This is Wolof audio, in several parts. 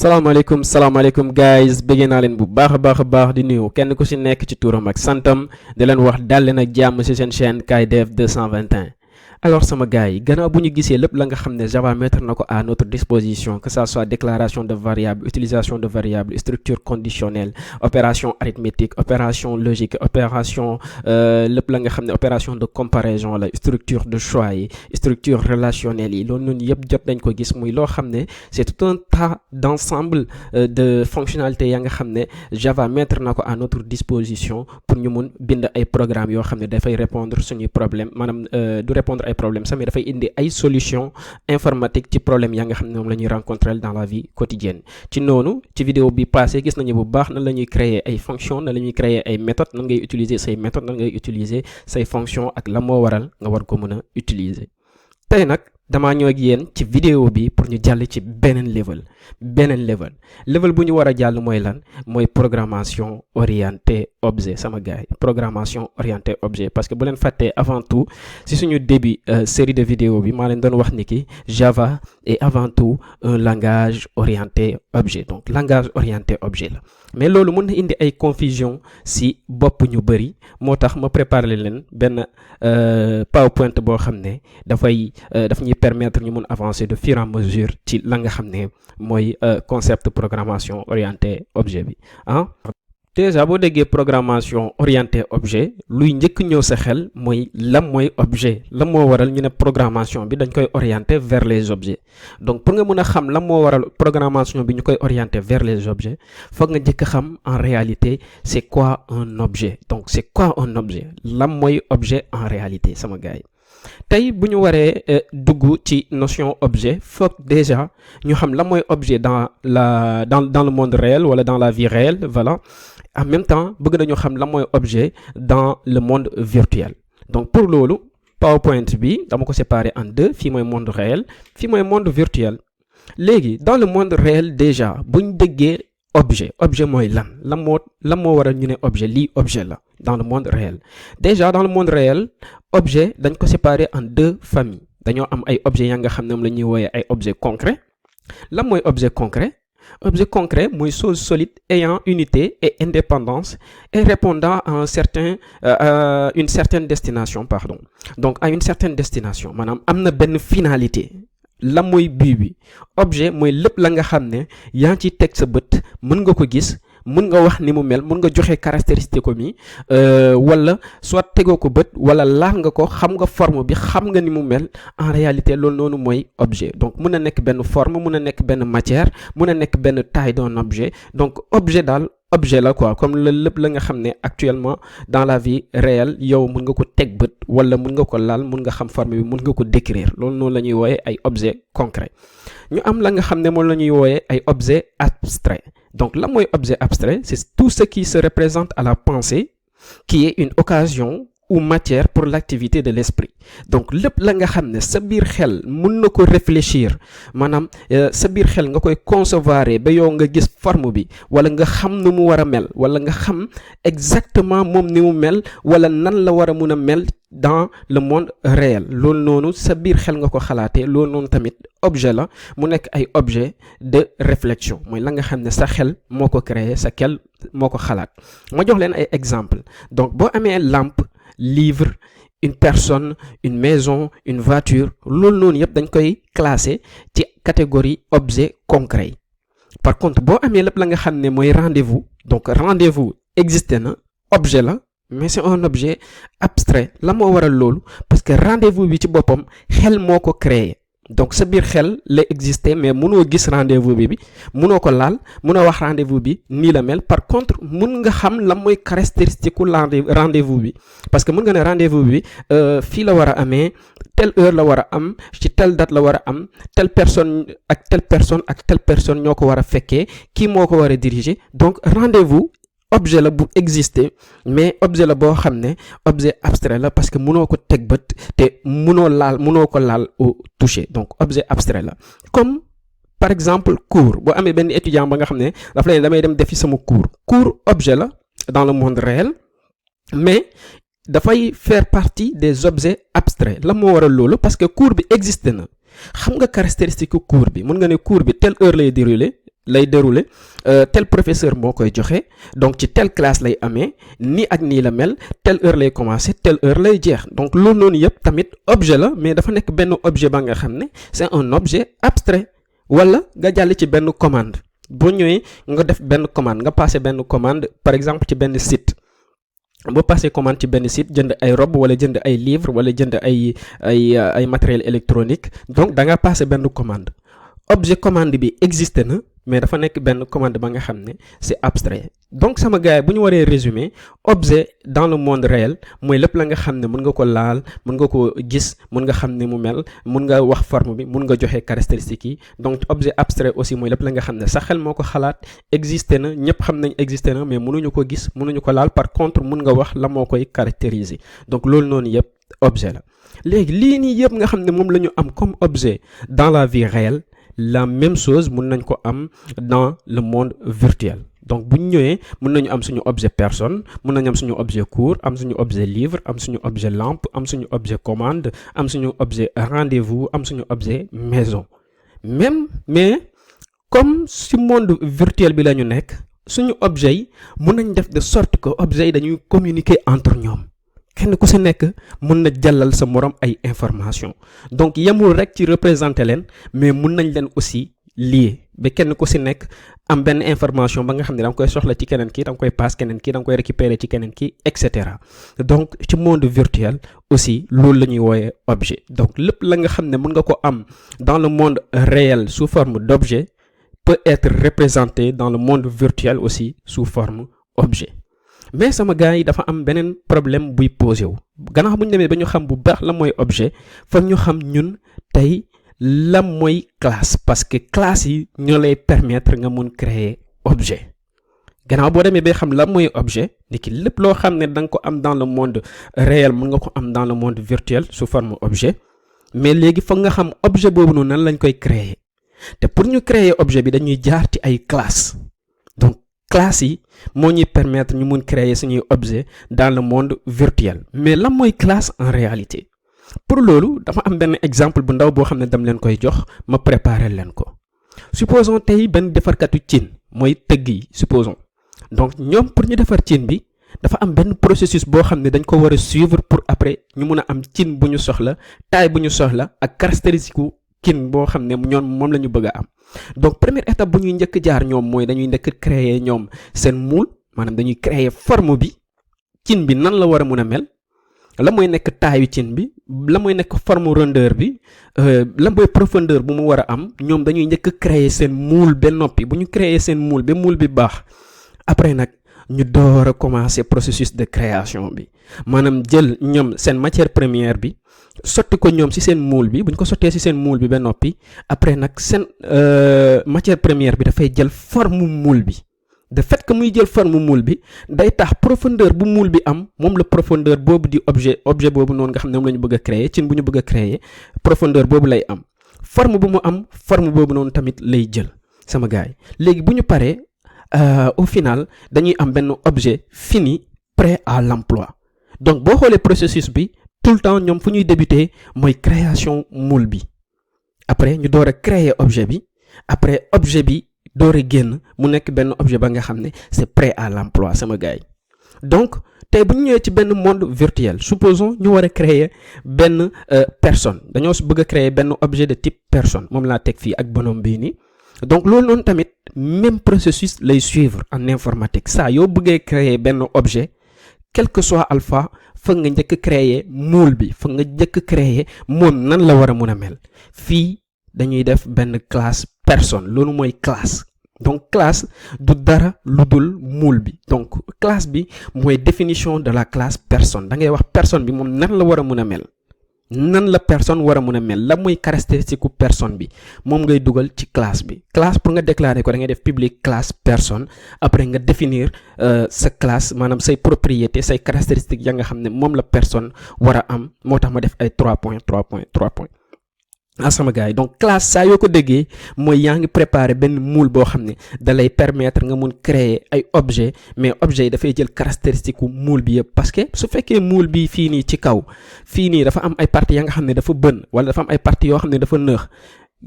salaamaaleykum guys bëggee naa leen bu baax di nuyu kenn ku ci nekk ci turam ak santam di leen wax dal leen ak jàmm ci seen chaîne KDF 221. Alors sama gars yi gannaaw bu ñu gisee lépp la nga xam ne Java mettre na ko à notre disposition, que ça soit déclaration de variable, utilisation de variable, structure conditionnelle, opération arithmétique, opération logique, opération lépp la nga xam ne opération de comparaison la, structure de choix yi, structure relationnelle yi, loolu noonu yëpp jot nañ ko gis muy loo xam ne c'est tout un tas d'ensemble de fonctionnalités ya nga xam ne Java mettre na ko à notre disposition pour ñu mun bind ay programmes yoo xam ne dafay répondre suñuy problème maanaam du répondre ay problème sax mais dafay indi ay solution informatique ci problème ya nga xam ne moom la ñuy rencontrer dans la vie quotidienne. Ci noonu ci vidéo bi passé gis nañu bu baax nan la ñuy créer ay fonctions nan la ñuy créer ay méthodes nan ngay utiliser say méthodes nan ngay utiliser say fonctions ak la moo waral nga war ko mën a utiliser. Tey nag damaa ñëw ak yéen ci vidéo bi pour ñu jàll ci beneen level bu ñu war a jàll mooy lan mooy programmation orientée objet sama gars yi programmation orientée objet parce que bu leen fàttee avant tout si suñu début série de vidéo bi maa leen doon wax ni ki Java est avant tout un langage orienté objet, donc langage orienté objet la mais loolu mën na indi ay confusion si bopp ñu bëri moo tax ma préparé leen benn PowerPoint boo xam ne daf ñuy permettre ñu mun avancer de fur et à mesure ci la nga xam ne mooy concept programmation orientée objet bi déjà boo déggee programmation orientée objet luy njëkk ñëw sa xel mooy lan mooy objet lan moo waral ñu ne programmation bi dañ koy orienter vers les objets. Donc pour nga mën a xam lan moo waral programmation bi ñu koy orienter vers les objets foog nga njëkk a xam en réalité c'est quoi un objet. Donc c'est quoi un objet lan mooy objet en réalité sama gars yi. Tey bu ñu waree dugg ci notion objet foog déjà ñu xam lan mooy objet dans le monde réel wala dans la vie réelle, voilà. En même temps bëgg nañu xam lan mooy objet dans le monde virtuel. Donc pour loolu PowerPoint bi dama ko séparer en deux, fii mooy monde réel fii mooy monde virtuel. Léegi dans le monde réel déjà buñ déggee objet mooy lan moo waral ñu ne objet lii objet la dans le monde réel. Déjà dans le monde réel objet dañ ko séparer en deux familles. Dañoo am ay objets ya nga xam ne moom la ñuy wooyee ay objets concrets. Lan mooy objet concret? Objet concret mooy chose solide ayant unité et indépendance et répondant à une certaine destination, pardon. Donc à une certaine destination maanaam am na benn finalité. La mooy but bi objet mooy lépp la nga xam ne yaa ngi ciy teg sa bët mën nga ko gis mën nga wax ni mu mel mën nga joxe caractéristique ko mi wala soit tegoo ko bët wala laal nga ko xam nga forme bi xam nga ni mu mel en réalité loolu noonu mooy objet. Donc mën na nekk benn forme mën na nekk benn matière mën na nekk benn taille d'un objet. Donc objet daal objet la quoi comme lépp la nga xam ne actuellement dans la vie réelle yow mën nga ko teg bët wala mën nga ko laal mën nga xam forme bi mën nga ko décrire loolu noonu la ñuy wooyee ay objet concret. Ñu am la nga xam ne moom la ñuy wooyee ay objet abstrait. Donc la mooy objet abstrait c'est tout ce qui se représente à la pensée qui est une occasion ou matière pour l'activité de l'esprit. Donc lépp la nga xam ne sa biir xel mën na ko réfléchir maanaam sa biir xel nga koy concevoir ba yow nga gis forme bi wala nga xam nu mu war a mel wala nga xam exactement moom ni mu mel wala nan la war a mun a mel dans le monde réel loolu noonu sa biir xel nga ko xalaatee loolu noonu tamit objet la mu nekk ay objet de réflexion mooy la nga xam ne sa xel moo ko créé sa xel moo ko xalaat. Ma jox leen ay exemple donc boo amee lampe livre une personne une maison une voiture loolu noonu yëpp dañ koy classer ci catégorie objet concret yi. Par contre boo amee lépp la nga xam ne mooy rendez-vous donc rendez-vous existé na objet la mais c'est un objet abstrait. La moo waral loolu parce que rendez-vous bi ci boppam xel moo ko créé. Donc sa biir xel la existé mais mënoo gis rendez-vous bi mënoo ko laal mënoo wax rendez-vous bi nii la mel. Par contre mën nga xam lan mooy caractéristique u rendez-vous bi parce que mën nga ne rendez-vous bi fii la war a amee telle heure la war a am ci telle date la war a am telle personne ak telle personne ñoo ko war a fekkee kii moo ko war a diriger. Donc rendez-vous objet la bu exister mais objet la boo xam ne objet abstrait la parce que mënoo ko teg bët te mënoo ko laal au toucher. Donc objet abstrait la comme par exemple cours boo amee benn étudiant ba nga xam ne dafa lay damay dem defi sama cours objet la dans le monde réel mais dafay faire partie des objets abstraits. La moo waral loolu parce que cours bi existé na xam nga caractéristique cours bi mën nga ne cours bi telle heure lay dérouler lay dérouler tel professeur moo koy joxe donc ci telle classe lay amee nii ak nii la mel telle heure lay commencer telle heure lay jeex donc loolu noonu yëpp tamit objet la mais dafa nekk benn objet ba nga xam ne c'est un objet abstrait. wala nga jàll ci benn commande boo ñëwee nga def benn commande nga passé benn commande par exemple ci benn site boo passé commande ci benn site jënd ay robe wala jënd ay livre wala jënd ay matériel électronique donc da nga passé benn commande objet commande bi existé na mais dafa nekk benn commande ba nga xam ne c'est abstrait donc sama gars yi bu ñu waree résumer objet dans le monde réel mooy lépp la nga xam ne mën nga ko laal mën nga ko gis mën nga xam ne mu mel mën nga wax forme bi mën nga joxe caractéristiques yi donc objet abstrait aussi mooy lépp la nga xam ne sa xel moo ko xalaat existé na ñëpp xam nañ existé na mais mënuñu ko gis mënuñu ko laal par contre mën nga wax la moo koy caractériser donc loolu noonu yëpp objet la léegi lii nii yëpp nga xam ne moom la ñu am comme objet dans la vie réelle la même chose mën nañ ko am dans le monde virtuel donc bu ñu ñëwee mën nañu am suñu objet personne mën nañu am suñu objet cours am suñu objet livre am suñu objet lampe am suñu objet commande am suñu objet rendez-vous am suñu objet maison mais comme ci monde virtuel bi la ñu nekk suñu objet yi mën nañ def de sorte que objet yi dañuy communiquer entre ñoom kenn ku ci nekk mën na jàllal sa morom ay information donc yemul rek ci représenter leen mais mën nañ leen aussi lier ba kenn ku ci nekk am benn information ba nga xam ne da nga koy soxla ci keneen ki da nga koy passe keneen ki da nga koy récupérer ci keneen ki et cetera donc ci monde virtuel aussi loolu la ñuy wooyee objet donc lépp la nga xam ne mën nga ko am dans le monde réel sous forme d'objet peut être représenté dans le monde virtuel aussi sous forme objet mais sama gars yi dafa am beneen problème buy posé wu gannaaw bu ñu demee ba ñu xam bu baax la mooy objet foog ñu xam ñun tey la mooy classe parce que classe yi ñoo lay permettre nga mun créer objet gannaaw boo demee ba xam la mooy objet ni ki lépp loo xam ne da nga ko am dans le monde réel mën nga ko am dans le monde virtuel sous forme objet mais léegi foog nga xam objet boobu noonu nan lañ koy créer te pour ñu créer objet bi dañuy jaar ci ay classe donc classe yi moo ñuy permettre ñu mun créer suñuy objet dans le monde virtuel mais lan mooy classe en réalité pour loolu dafa am benn exemple bu ndaw boo xam ne dam leen koy jox ma préparer leen ko supposons tey benn defarkatu cin mooy tëgg yi supposons donc ñoom pour ñu defar cin bi dafa am benn processus boo xam ne dañ ko war a suivre pour après ñu mun a am cin bu ñu soxla taille bu ñu soxla ak caractéristique cin boo xam ne ñoom moom la ñu bëgg a am donc première étape bu ñuy njëkk jaar ñoom mooy dañuy njëkk créer ñoom seen moule maanaam dañuy créer forme bi cin bi nan la war a mun a mel la mooy nekk taayu cin bi la mooy nekk forme rondeur bi la mooy profondeur bu mu war a am ñoom dañuy njëkk créer seen moule ba noppi bu ñu créer seen moule ba moule bi baax après nag ñu door a commencer processus de création bi maanaam jël ñoom seen matière première bi sotti ko ñoom ci seen moule bi bu ñu ko sottee ci seen moule bi ba noppi après nag seen matière première bi dafay jël forme moule bi de fait que muy jël forme moule bi day tax profondeur bu moule bi am moom la profondeur boobu di objet boobu noonu nga xam ne moom la ñu bëgg a créer cin bu ñu bëgg a créer profondeur boobu lay am forme bu mu am forme boobu noonu tamit lay jël sama gars yi léegi bu ñu paree au final dañuy am benn objet fini prêt à l'emploi donc boo xoolee processus bi tout le temps ñoom fu ñuy débuter mooy création moule bi après ñu door a créer objet bi après objet bi door a génn mu nekk benn objet ba nga xam ne c'est prêt à l'emploi sama gars yi donc tey bu ñu ñëwee ci benn monde virtuel supposons ñu war a créer benn personne dañoo bëgg a créer benn objet de type personne moom laa teg fii ak bonhomme bii nii donc loolu noonu tamit même processus lay suivre en informatique saa yoo bëggee créer benn objet quel que soit alpha fa nga njëkk créer moule bi fa nga njëkk créer moom nan la war a mun a mel fii dañuy def benn classe personne loolu mooy classe donc classe du dara lu dul moule bi donc classe bi mooy définition de la classe personne da ngay wax personne bi moom nan la war a mun a mel nan la personne war a mun a mel la mooy caractéristique personne bi moom ngay dugal ci classe bi classe pour nga déclarer ko da ngay def public classe personne après nga définir sa classe maanaam say propriété say caractéristiques ya nga xam ne moom la personne war a am moo tax ma def ay 3 points sama gars yi donc classe saa yoo ko déggee mooy yaa ngi préparer benn moule boo xam ne da lay permettre nga mun créer ay objet mais objet yi dafay jël caractéristique moule bi yëpp parce que su fekkee moule bi fii nii ci kaw fii nii dafa am ay parties ya nga xam ne dafa bën wala dafa am ay parties yoo xam ne dafa nëex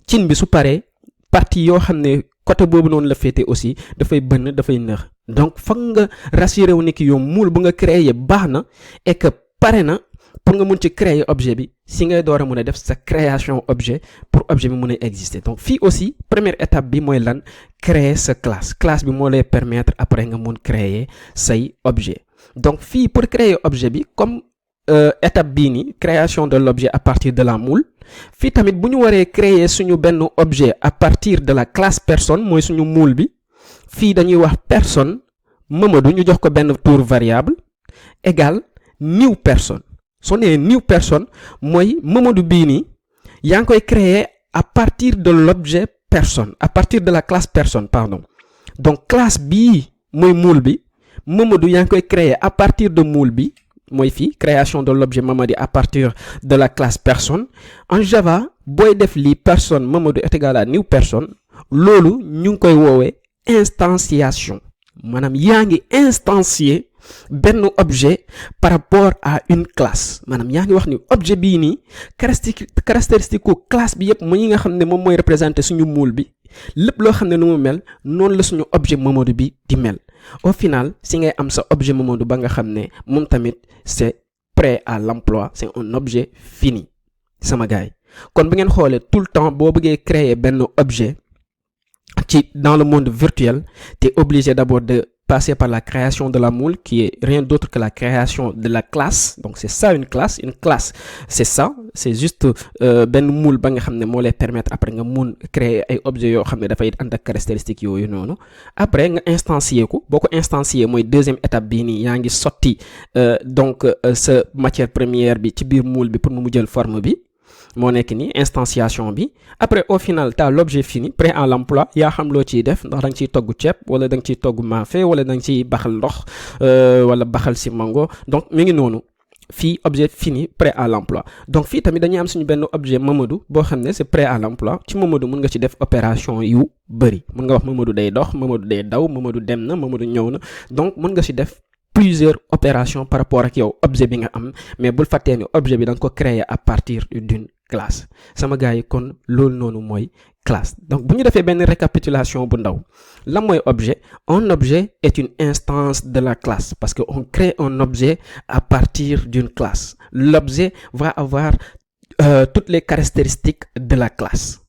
cin bi su paree parties yoo xam ne côté boobu noonu la féete aussi dafay bënn dafay nëx donc foog nga rassuré wu ni ki yow moule bu nga créer baax na et que pare na pour nga mun ci créer objet bi si ngay door a mun a def sa création objet pour objet bi mun a exister donc fii aussi première étape bi mooy lan créer sa classe bi moo lay permettre après nga mun créer say objet donc fii pour créer objet bi comme étape bii nii création de l'objet à partir de la moule fii tamit bu ñu waree créer suñu benn objet à partir de la classe personne mooy suñu moule bi fii dañuy wax personne Mamadou ñu jox ko benn tour variable égal new person soo nee new person mooy Mamadou bii nii yaa ngi koy créer à partir de l'objet personne à partir de la classe personne pardon donc classe bii mooy moule bi Mamadou yaa ngi koy créer à partir de moule bi mooy fii création de l'objet Mamadou à partir de la classe personne en Java booy def lii personne Mamadou est égal à new person loolu ñu ngi koy woowee instantiation maanaam yaa ngi instancier benn objet par rapport à une classe maanaam yaa ngi wax ni objet bii nii caractéristique classe bi yëpp mu ñi nga xam ne moom mooy représenter suñu moule bi lépp loo xam ne nu mu mel noonu la suñu objet Mamadou bi di mel au final si ngay am sa objet Mamadou ba nga xam ne moom tamit c'est prêt à l'emploi c'est un objet fini sama gars yi kon bu ngeen xoolee tout le temps boo bëggee créer benn objet ci dans le monde virtuel tu es obligé d'abord de passer par la création de la moule qui est rien d'autre que la création de la classe donc c'est ça une classe c'est ça c'est juste benn moule ba nga xam ne moo lay permettre après nga mun créer ay objets yoo xam ne dafay ànd ak caractéristiques yooyu noonu après nga instancier ko boo ko instancier mooy deuxième étape bii nii yaa ngi sotti donc sa matière première bi ci biir moule bi pour mu jël forme bi moo nekk ni instanciation bi après au final t'as l'objet fini prêt à l'emploi yaa xam loo ciy def ndax da nga ciy togg ceeb wala da nga ciy togg maafe wala da nga ciy baxal ndox wala baxal si mango donc mi ngi noonu fii objet fini prêt à l'emploi donc fii tamit dañuy am suñu benn objet Mamadou boo xam ne c'est prêt à l'emploi ci Mamadou mun nga ci def opération yu bëri mun nga wax Mamadou day dox Mamadou day daw Mamadou dem na Mamadou ñëw na donc mun nga ci def plusieurs opérations par rapport ak yow objet bi nga am mais bul fàttee ni objet bi da nga ko créer à partir d'une classe sama gars yi kon loolu noonu mooy classe donc bu ñu defee benn récapitulation bu ndaw lan mooy objet un objet est une instance de la classe parce que on crée un objet à partir d'une classe l'objet va avoir toutes les caractéristiques de la classe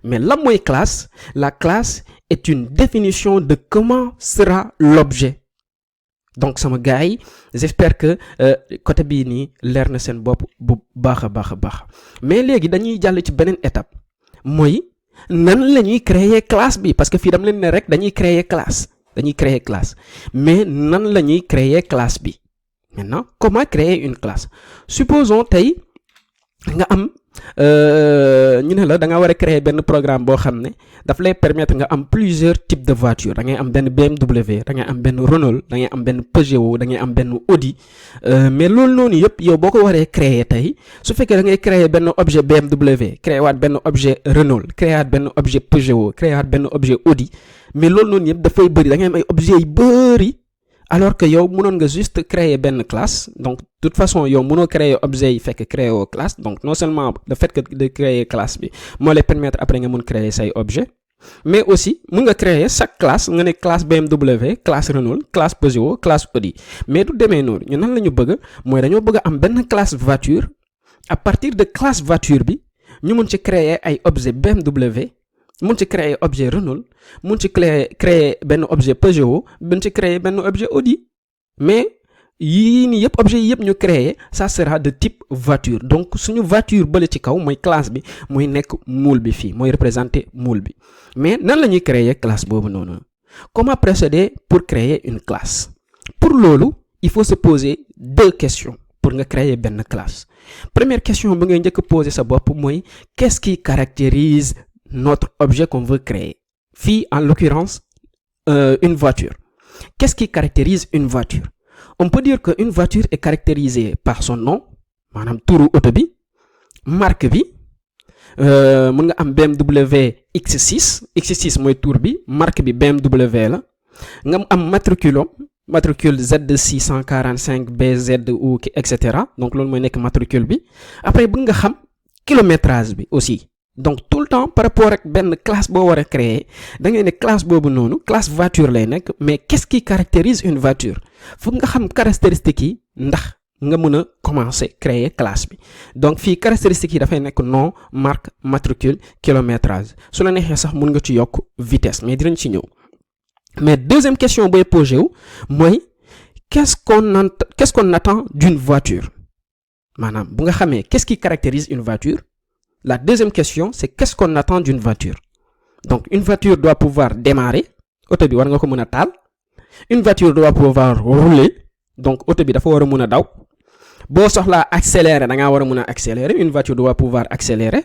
mais lan mooy classe la classe est une définition de comment sera l'objet donc sama gars yi j'espère que côté bii nii leer na seen bopp bu baax a baax a baax mais léegi dañuy jàll ci beneen étape mooy nan la ñuy créer classe bi parce que fii dama leen ne rek dañuy créer classe mais nan la ñuy créer classe bi maintenant comment créer une classe supposons tey nga am ñu ne la da nga war a créer benn programme boo xam ne daf lay permettre nga am plusieurs types de voitures da ngay am benn BMW da ngay am benn Renault da ngay am benn Peugeot da ngay am benn Audi mais loolu noonu yëpp yow boo ko waree créer tey su fekkee da ngay créer benn objet BMW créer waat benn objet Renault créer waat benn objet Peugeot créer waat benn objet Audi mais loolu noonu yëpp dafay bëri da ngay am ay objets yu bëri alors que yow mënoon nga juste créer benn classe donc de toute façon yow mënoo créer objet yi fekk créer woo classe donc non seulement le fait que de créer classe bi moo lay permettre après nga mën créer say objet mais aussi mën nga créer chaque classe nga ne classe BMW classe Renault classe Peugeot classe Audi mais du demee noonu ñu nan la ñu bëgg mooy dañoo bëgg a am benn classe voiture à partir de classe voiture bi ñu mën ci créer ay objet BMW mun ci créer objet Renault mun ci créer benn objet Peugeot mun ci créer benn objet Audi mais yii nii yëpp objet yi yëpp ñu créer ça sera de type voiture donc suñu voiture bële ci kaw mooy classe bi mooy nekk moule bi fii mooy représenter moule bi mais nan la ñuy créer classe boobu noonu comment procéder pour créer une classe pour loolu il faut se poser deux questions pour nga créer benn classe première question bi ngay njëkk poser sa bopp mooy qu'est-ce qui caractérise notre objet qu'on veut créer fii en l'occurrence une voiture qu'est-ce qui caractérise une voiture on peut dire que une voiture est caractérisée par son nom maanaam turu oto bi marque bi mën nga am BMW X6 mooy tur bi marque bi BMW la nga am matricule Z645 BZ ou etc donc loolu mooy nekk matricule bi après bëgg nga xam kilométrage bi aussi donc tout le temps par rapport ak benn classe boo war a créer da ngay ne classe boobu noonu classe voiture lay nekk, mais qu'est-ce qui caractérise une voiture foog nga xam caractéristiques yi ndax nga mën a commencer créer classe bi. donc fii caractéristiques yi dafay nekk nom, marque, matricule, kilométrage. su la neexee sax mën nga ci yokk vitesse, mais dinañ ci ñëw. mais deuxième question booy posé wu mooy qu'est-ce qu'on attend d'une voiture. maanaam bu nga xamee qu'est-ce qui caractérise une voiture, la deuxième question c'est qu'est-ce qu'on attend d'une voiture. donc une voiture doit pouvoir démarrer, oto bi war nga ko mën a taal. une voiture doit pouvoir rouler, donc oto bi dafa war a mën a daw. boo soxlaa accélérer da ngaa war a mën a accélérer, une voiture doit pouvoir accélérer.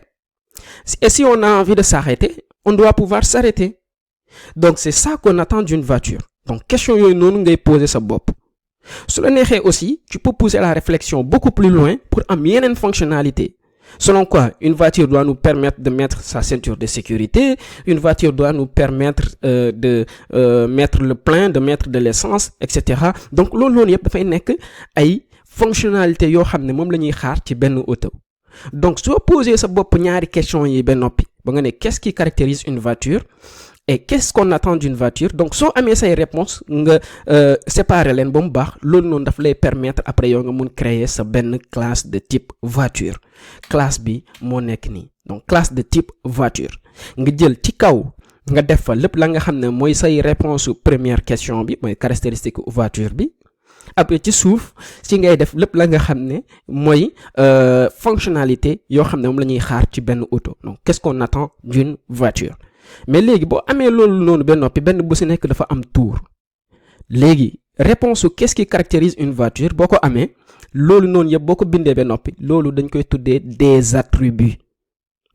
et si on a envie de s'arrêter, on doit pouvoir s'arrêter. donc c'est ça qu'on attend d'une voiture. donc question yooyu noonu ngay poser sa bopp. su la neexee aussi tu peux pousser la réflexion beaucoup plus loin pour am yeneen fonctionnalité. selon quoi une voiture doit nous permettre de mettre sa ceinture de sécurité, une voiture doit nous permettre de mettre le plein, de mettre de l'essence, etc. donc loolu noonu yëpp dafay nekk ay fonctionnalité yoo xam ne moom la ñuy xaar ci benn auto. donc soo poser sa bopp ñaari question yi ba noppi ba nga ne qu'est-ce qui caractérise une voiture et qu'est-ce qu'on attend d'une voiture, donc soo amee say réponse nga séparer leen ba mu baax, loolu noonu daf lay permettre après yow nga mun créer sa benn classe de type voiture. classe bi moo nekk nii, donc classe de type voiture nga jël ci kaw nga def fa lépp la nga xam ne mooy say réponse première question bi mooy caractéristique voiture bi. après ci suuf ci ngay def lépp la nga xam ne mooy fonctionnalité yoo xam ne moom la ñuy xaar ci benn auto. donc qu'est-ce qu'on attend d'une voiture. mais léegi boo amee loolu noonu ba noppi benn bu si nekk dafa am tour. léegi réponse qu'est-ce qui caractérise une voiture boo ko amee loolu noonu yëpp boo ko bindee ba noppi loolu dañ koy tuddee des attributs.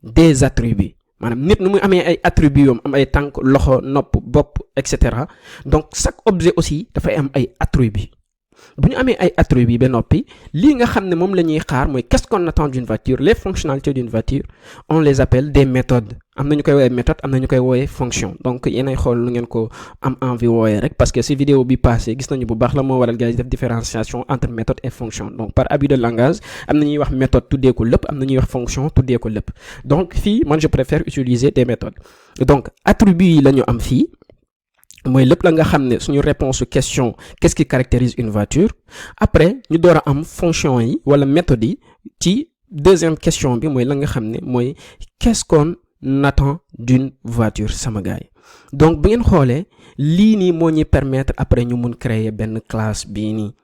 des attributs maanaam nit nu muy amee ay attributs yoom am ay tànk, loxo, nopp, bopp, etc. donc chaque objet aussi dafay am ay attributs. bu ñu amee ay attributs ba noppi lii nga xam ne moom la ñuy xaar mooy qu'est-ce qu'on attend d'une voiture, les fonctionnalités d'une voiture, on les appelle des méthodes. am na ñu koy woowee méthode, am na ñu koy woowee fonction. donc yéenay xool lu ngeen ko am envie woowee rek, parce que si vidéo bi passé gis nañu bu baax la moo waral gars yi def différenciation entre méthode et fonction. donc par abus de langage am na ñuy wax méthode tuddee ko lépp, am na ñuy wax fonction tuddee ko lépp. donc fii man je préfère utiliser des méthodes. donc attributs yi la ñu am fii mooy lépp la nga xam ne suñu réponse question qu'est-ce qui caractérise une voiture. après ñu door a am fonction yi wala méthode yi ci deuxième question bi mooy la nga xam ne mooy qu'est-ce qu'on attend d'une voiture sama gars yi. donc bu ngeen xoolee lii nii moo ñuy permettre après ñu mun créer benn classe bii nii.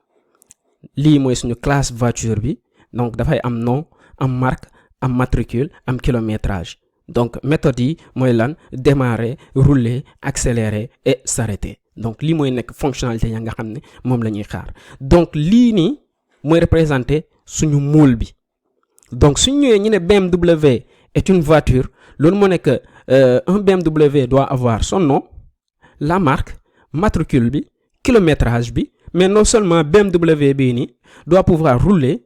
lii mooy suñu classe voiture bi, donc dafay am nom, am marque, am matricule, am kilométrage. donc méthode yi mooy lan démarrer, rouler, accélérer et s'arrêter. donc lii mooy nekk fonctionnalité ya nga xam ne moom la ñuy xaar. donc lii nii mooy représenter suñu moule bi. donc suñu ñëwee ñu ne BMW est une voiture, loolu moo nekk un BMW doit avoir son nom, la marque, matricule bi, kilométrage bi, mais non seulement BMW bii nii doit pouvoir rouler,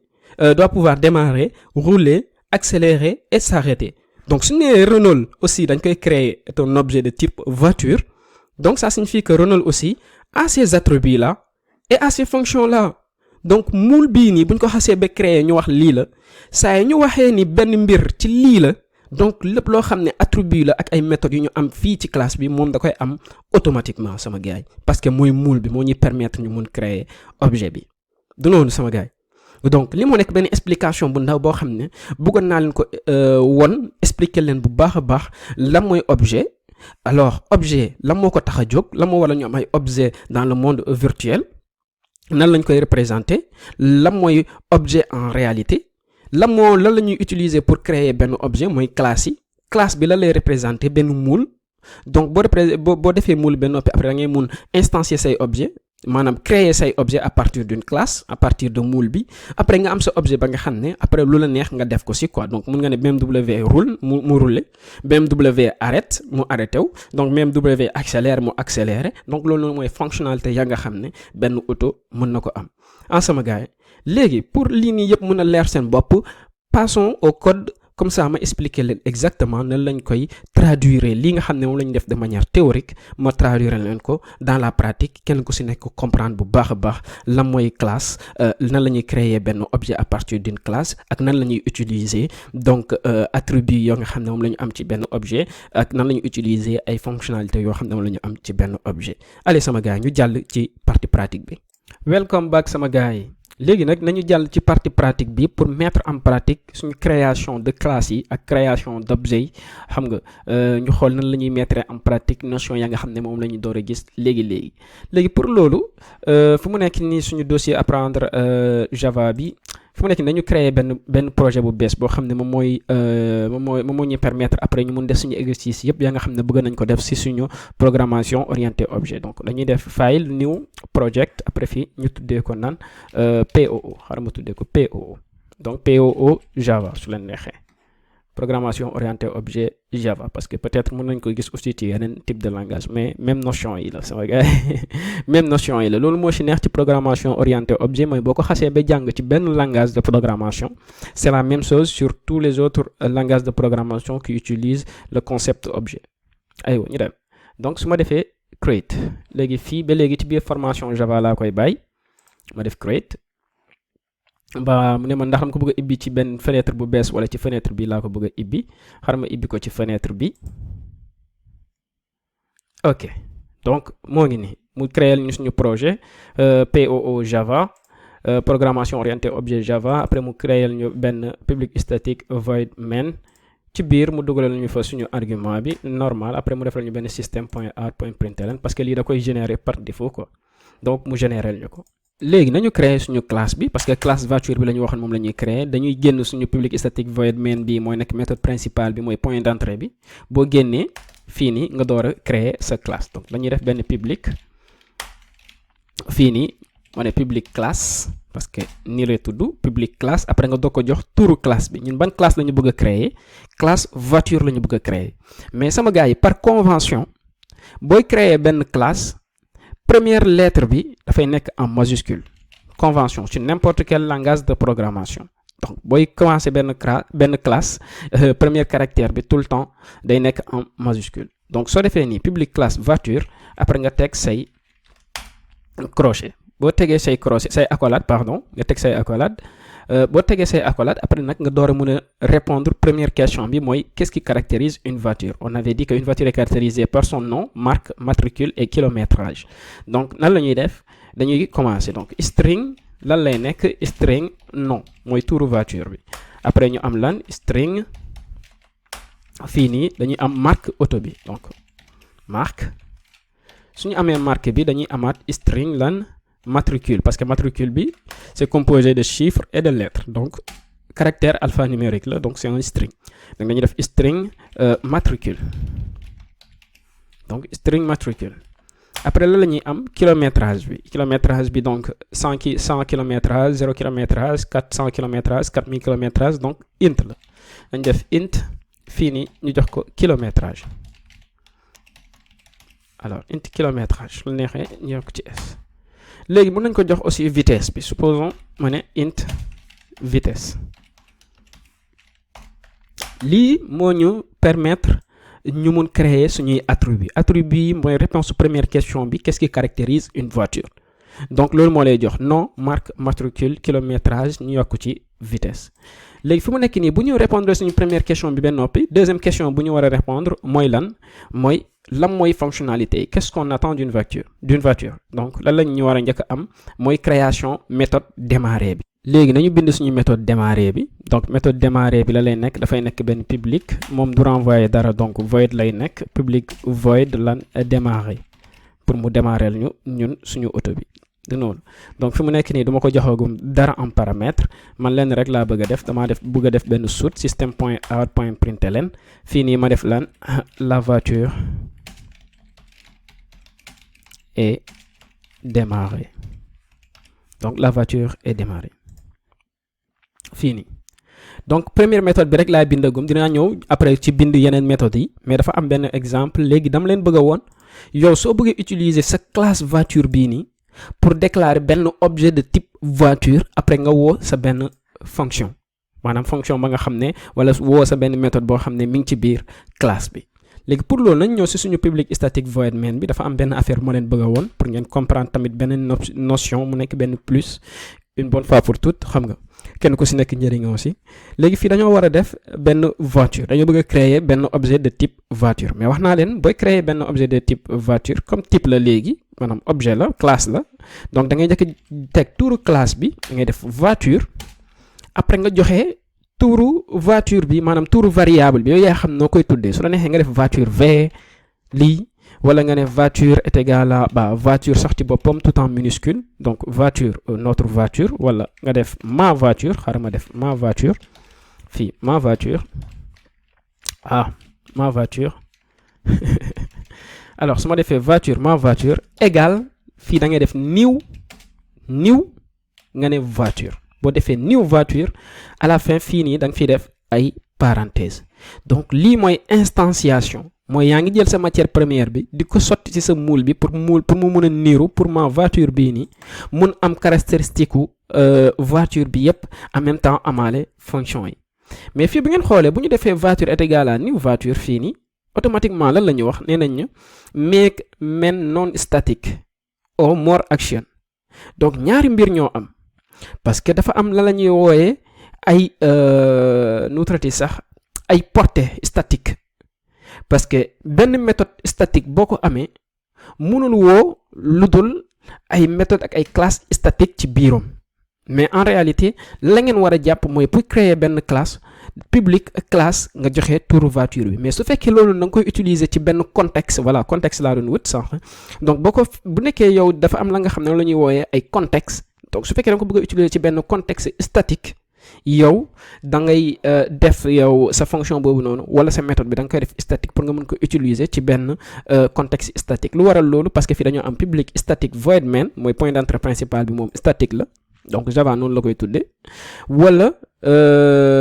doit pouvoir démarrer, rouler, accélérer et s'arrêter. donc su ñu Renault aussi dañ koy créer est un objet de type voiture, donc ça signifie que Renault aussi a ces attributs là et a ces fonctions là. donc moule bii nii buñ ko xasee ba créer ñu wax lii la, saa yi ñu waxee ni benn mbir ci lii la, donc lépp loo xam ne attribut la ak ay méthodes yu ñu am fii ci classe bi moom da koy am automatiquement sama gars yi, parce que mooy moule bi moo ñuy permettre ñu mun créer objet bi. du noonu sama gars yi. donc li moo nekk benn explication bu ndaw boo xam ne bëggoon naa leen ko won expliquer leen bu baax a baax lan mooy objet. alors objet lan moo ko tax a jóg, lan moo wala ñu am ay objet dans le monde virtuel, nan lañ koy représenter, lan mooy objet en réalité, lan la ñuy utiliser pour créer benn objet mooy classe yi. classe bi la lay représenter benn moule. donc boo defee moule ba noppi après da ngay mun instancier say objet, maanaam créer say objet à partir d'une classe, à partir de moule bi. après nga am sa objet ba nga xam ne après lu la neex nga def ko ci quoi. donc mun nga ne BMW roule mu rouler, BMW arrête mu arrêté wu, donc BMW accélère mu accéléré. donc loolu mooy fonctionnalité ya nga xam ne benn auto mën na ko am. en sama gars yi léegi pour lii nii yëpp mën a leer seen bopp, passons au code comme ça ma expliquer leen exactement nan lañ koy traduire li nga xam ne moom la ñu def de manière théorique ma traduire leen ko dans la pratique kenn ku si nekk comprendre bu baax a baax lan mooy classe nan la ñuy créer benn objet à partir d'une classe ak nan la ñuy utiliser donc attribut yoo nga xam ne moom la ñu am ci benn objet ak nan la ñuy utiliser ay fonctionnalités yoo xam ne moom la ñu am ci benn objet. allez sama gars ñu jàll ci partie pratique bi. welcome back sama gars yi. léegi nag nañu jàll ci partie pratique bi pour mettre en pratique suñu création de classe yi ak création d'objet yi xam nga ñu xool nan la ñuy mettre en pratique notion ya nga xam ne moom la ñu door a gis léegi pour loolu fu mu nekk nii suñu dossier apprendre Java bi fu mu nekk nii dañu créer benn projet bu bees boo xam ne moom moo ñu permettre après ñu mun def suñu exercice yëpp ya nga xam ne bëgg nañ ko def si suñu programmation orientée objet. donc dañuy def file new project après fii ñu tuddee ko naan POO xaaral ma tuddee ko POO donc POO Java su leen neexee programmation orientée objet Java parce que peut-être mën nañ ko gis aussi ci yeneen type de langage mais même notion yi la sama gars même notion yi la loolu moo ci neex ci programmation orientée objet mooy boo ko xasee ba jàng ci benn langage de programmation c'est la même chose sur tous les autres langages de programmation qui utilisent le concept objet. aywa ñu dem donc su ma defee create léegi fii ba léegi ci biir formation Java laa koy bàyyi ma def create ba mu ne ma ndax dama ko bëgg a ibbi ci benn fenêtre bu bees wala ci fenêtre bi laa ko bëgg a ibbi xaaral ma ibbi ko ci fenêtre bi. ok donc moo ngi nii mu créer ñu suñu projet POO Java programmation orientée objet Java après mu créer ñu benn public statique void main ci biir mu dugalal ñu fa suñu argument bi normal après mu defal ñu benn système.out.println parce que lii da koy générer par défaut quoi donc mu générer ñu ko. léegi nañu créer suñu classe bi parce que classe voiture bi la ñu waxoon moom la ñuy créer dañuy génn suñu public statique void main bi mooy nekk méthode principale bi mooy point d'entrée bi boo génnee fii nii nga door a créer sa classe donc dañuy def benn public fii nii moo ne public classe parce que nii lay tudd public classe après nga doog ko jox turu classe bi ñun ban classe la ñu bëgg a créer classe voiture la ñu bëgg a créer mais sama gars yi par convention booy créer benn classe première lettre bi dafay nekk en majuscule convention sur n'importe quel langage de programmation donc booy commencer benn classe premier caractère bi tout le temps day nekk en majuscule donc soo defee nii public classe voiture après nga teg say crochet boo tegee say crochet say accolade pardon nga teg say accolade boo tegee say accolade après nag nga door a mën a répondre première question bi mooy qu'est-ce qui caractérise une voiture. On avait dit qu'une voiture est caractérisée par son nom, marque, matricule et kilométrage. donc nan la ñuy def dañuy commencer donc string lan lay nekk string nom mooy turu voiture bi après ñu am lan string fii nii dañuy am marque auto bi donc marque suñu amee marque bi dañuy amaat string lan matricule parce que matricule bi c'est composé de chiffres et de lettres donc caractère alphanumérique là donc c'est un string donc dañuy def string matricule donc string matricule après là la ñuy am kilométrage bi donc 100 kilométrage 0 kilométrage 400 kilométrage 4000 kilométrage donc int la dañ def int fii nii ñu jox ko kilométrage alors int kilométrage lu neexee ñu yokk ci s léegi mën nañ ko jox aussi vitesse bi supposons ma ne int vitesse lii moo ñu permettre ñu mun créer suñuy attribut yi mooy réponse première question bi qu'est-ce qui caractérise une voiture donc loolu moo lay jox nom marque matricule kilométrage ñu yokk ci vitesse léegi fi mu nekk nii bu ñu répondre suñu première question bi ba noppi deuxième question bu ñu war a répondre mooy lan mooy fonctionnalité qu'est-ce qu'on attend d'une voiture donc lan lañ ñu war a njëkk a am mooy création méthode démarrer bi léegi nañu bind suñu méthode démarrer bi donc méthode démarrer bi la lay nekk dafay nekk benn public moom du renvoyer dara donc void lay nekk public void lan démarrer pour mu démarrer ñun suñu auto bi de noonu donc fi mu nekk nii duma ko joxagum dara en paramètre man leen rek laa bëgg a def bëgg a def benn suite système.out.println fii nii ma def lan la voiture est démarrée donc la voiture est démarrée fii nii donc première méthode bi rek laa bindagum dinaa ñëw après ci bind yeneen méthodes yi mais dafa am benn exemple léegi dama leen bëgg a woon yow soo bëggee utiliser sa classe voiture bii nii pour déclarer benn objet de type voiture après nga woo sa benn fonction maanaam fonction ba nga xam ne wala woo sa benn méthode boo xam ne mi ngi ci biir classe bi. léegi pour loolu nañ ñëw si suñu public static void main bi dafa am benn affaire moo leen bëgg a woon pour ngeen comprendre tamit beneen notion mu nekk benn plus une bonne fois pour toutes xam nga kenn ku si nekk njëriñoo si. léegi fii dañoo war a def benn voiture dañoo bëgg a créer benn objet de type voiture mais wax naa leen booy créer benn objet de type voiture comme type la léegi maanaam objet la classe la donc da ngay njëkk teg tuuru classe bi da ngay def voiture après nga joxe tuuru voiture bi maanaam tuuru variable bi yow yaa xam noo koy tuddee su la neexee nga def voiture v lii wala nga ne voiture est égal à voiture sax ci boppam tout en minuscule donc voiture notre voiture wala nga def ma voiture xaaral ma def ma voiture fii ma voiture ma voiture alors su ma defee voiture ma voiture égal fii da ngay def new nga ne voiture boo defee new voiture à la fin fii nii da nga fiy def ay parenthèses donc lii mooy instantiation mooy yaa ngi jël sa matière première bi di ko sotti ci sa moule bi pour mu mun a niiru pour ma voiture bii nii mun am caractéristique u voiture bi yépp en même temps amaale fonction yi mais fii bu ngeen xoolee bu ñu defee voiture est égal à new voiture fii nii automatiquement lan la ñu wax nee nañ ñu make main non static or more action donc ñaari mbir ñoo am parce que dafa am la ñuy wooyee ay nutrati sax ay portée statique parce que benn méthode statique boo ko amee mënul woo lu dul ay méthode ak ay classe statique ci biiram mais en réalité la ngeen war a jàpp mooy pour créer benn classe public classe nga joxe turu voiture bi mais su fekkee loolu da nga koy utiliser ci benn contexte voilà contexte laa doon wut sànq donc boo ko bu nekkee yow dafa am la nga xam ne la ñuy wooyee ay contexte donc su fekkee da nga ko bëgg a utiliser ci benn contexte statique yow da ngay def yow sa fonction boobu noonu wala sa méthode bi da nga koy def statique pour nga mën ko utiliser ci benn contexte statique lu waral loolu parce que fii dañoo am public static void main mooy point d'entrée principal bi moom statique la donc Java noonu la koy tuddee wala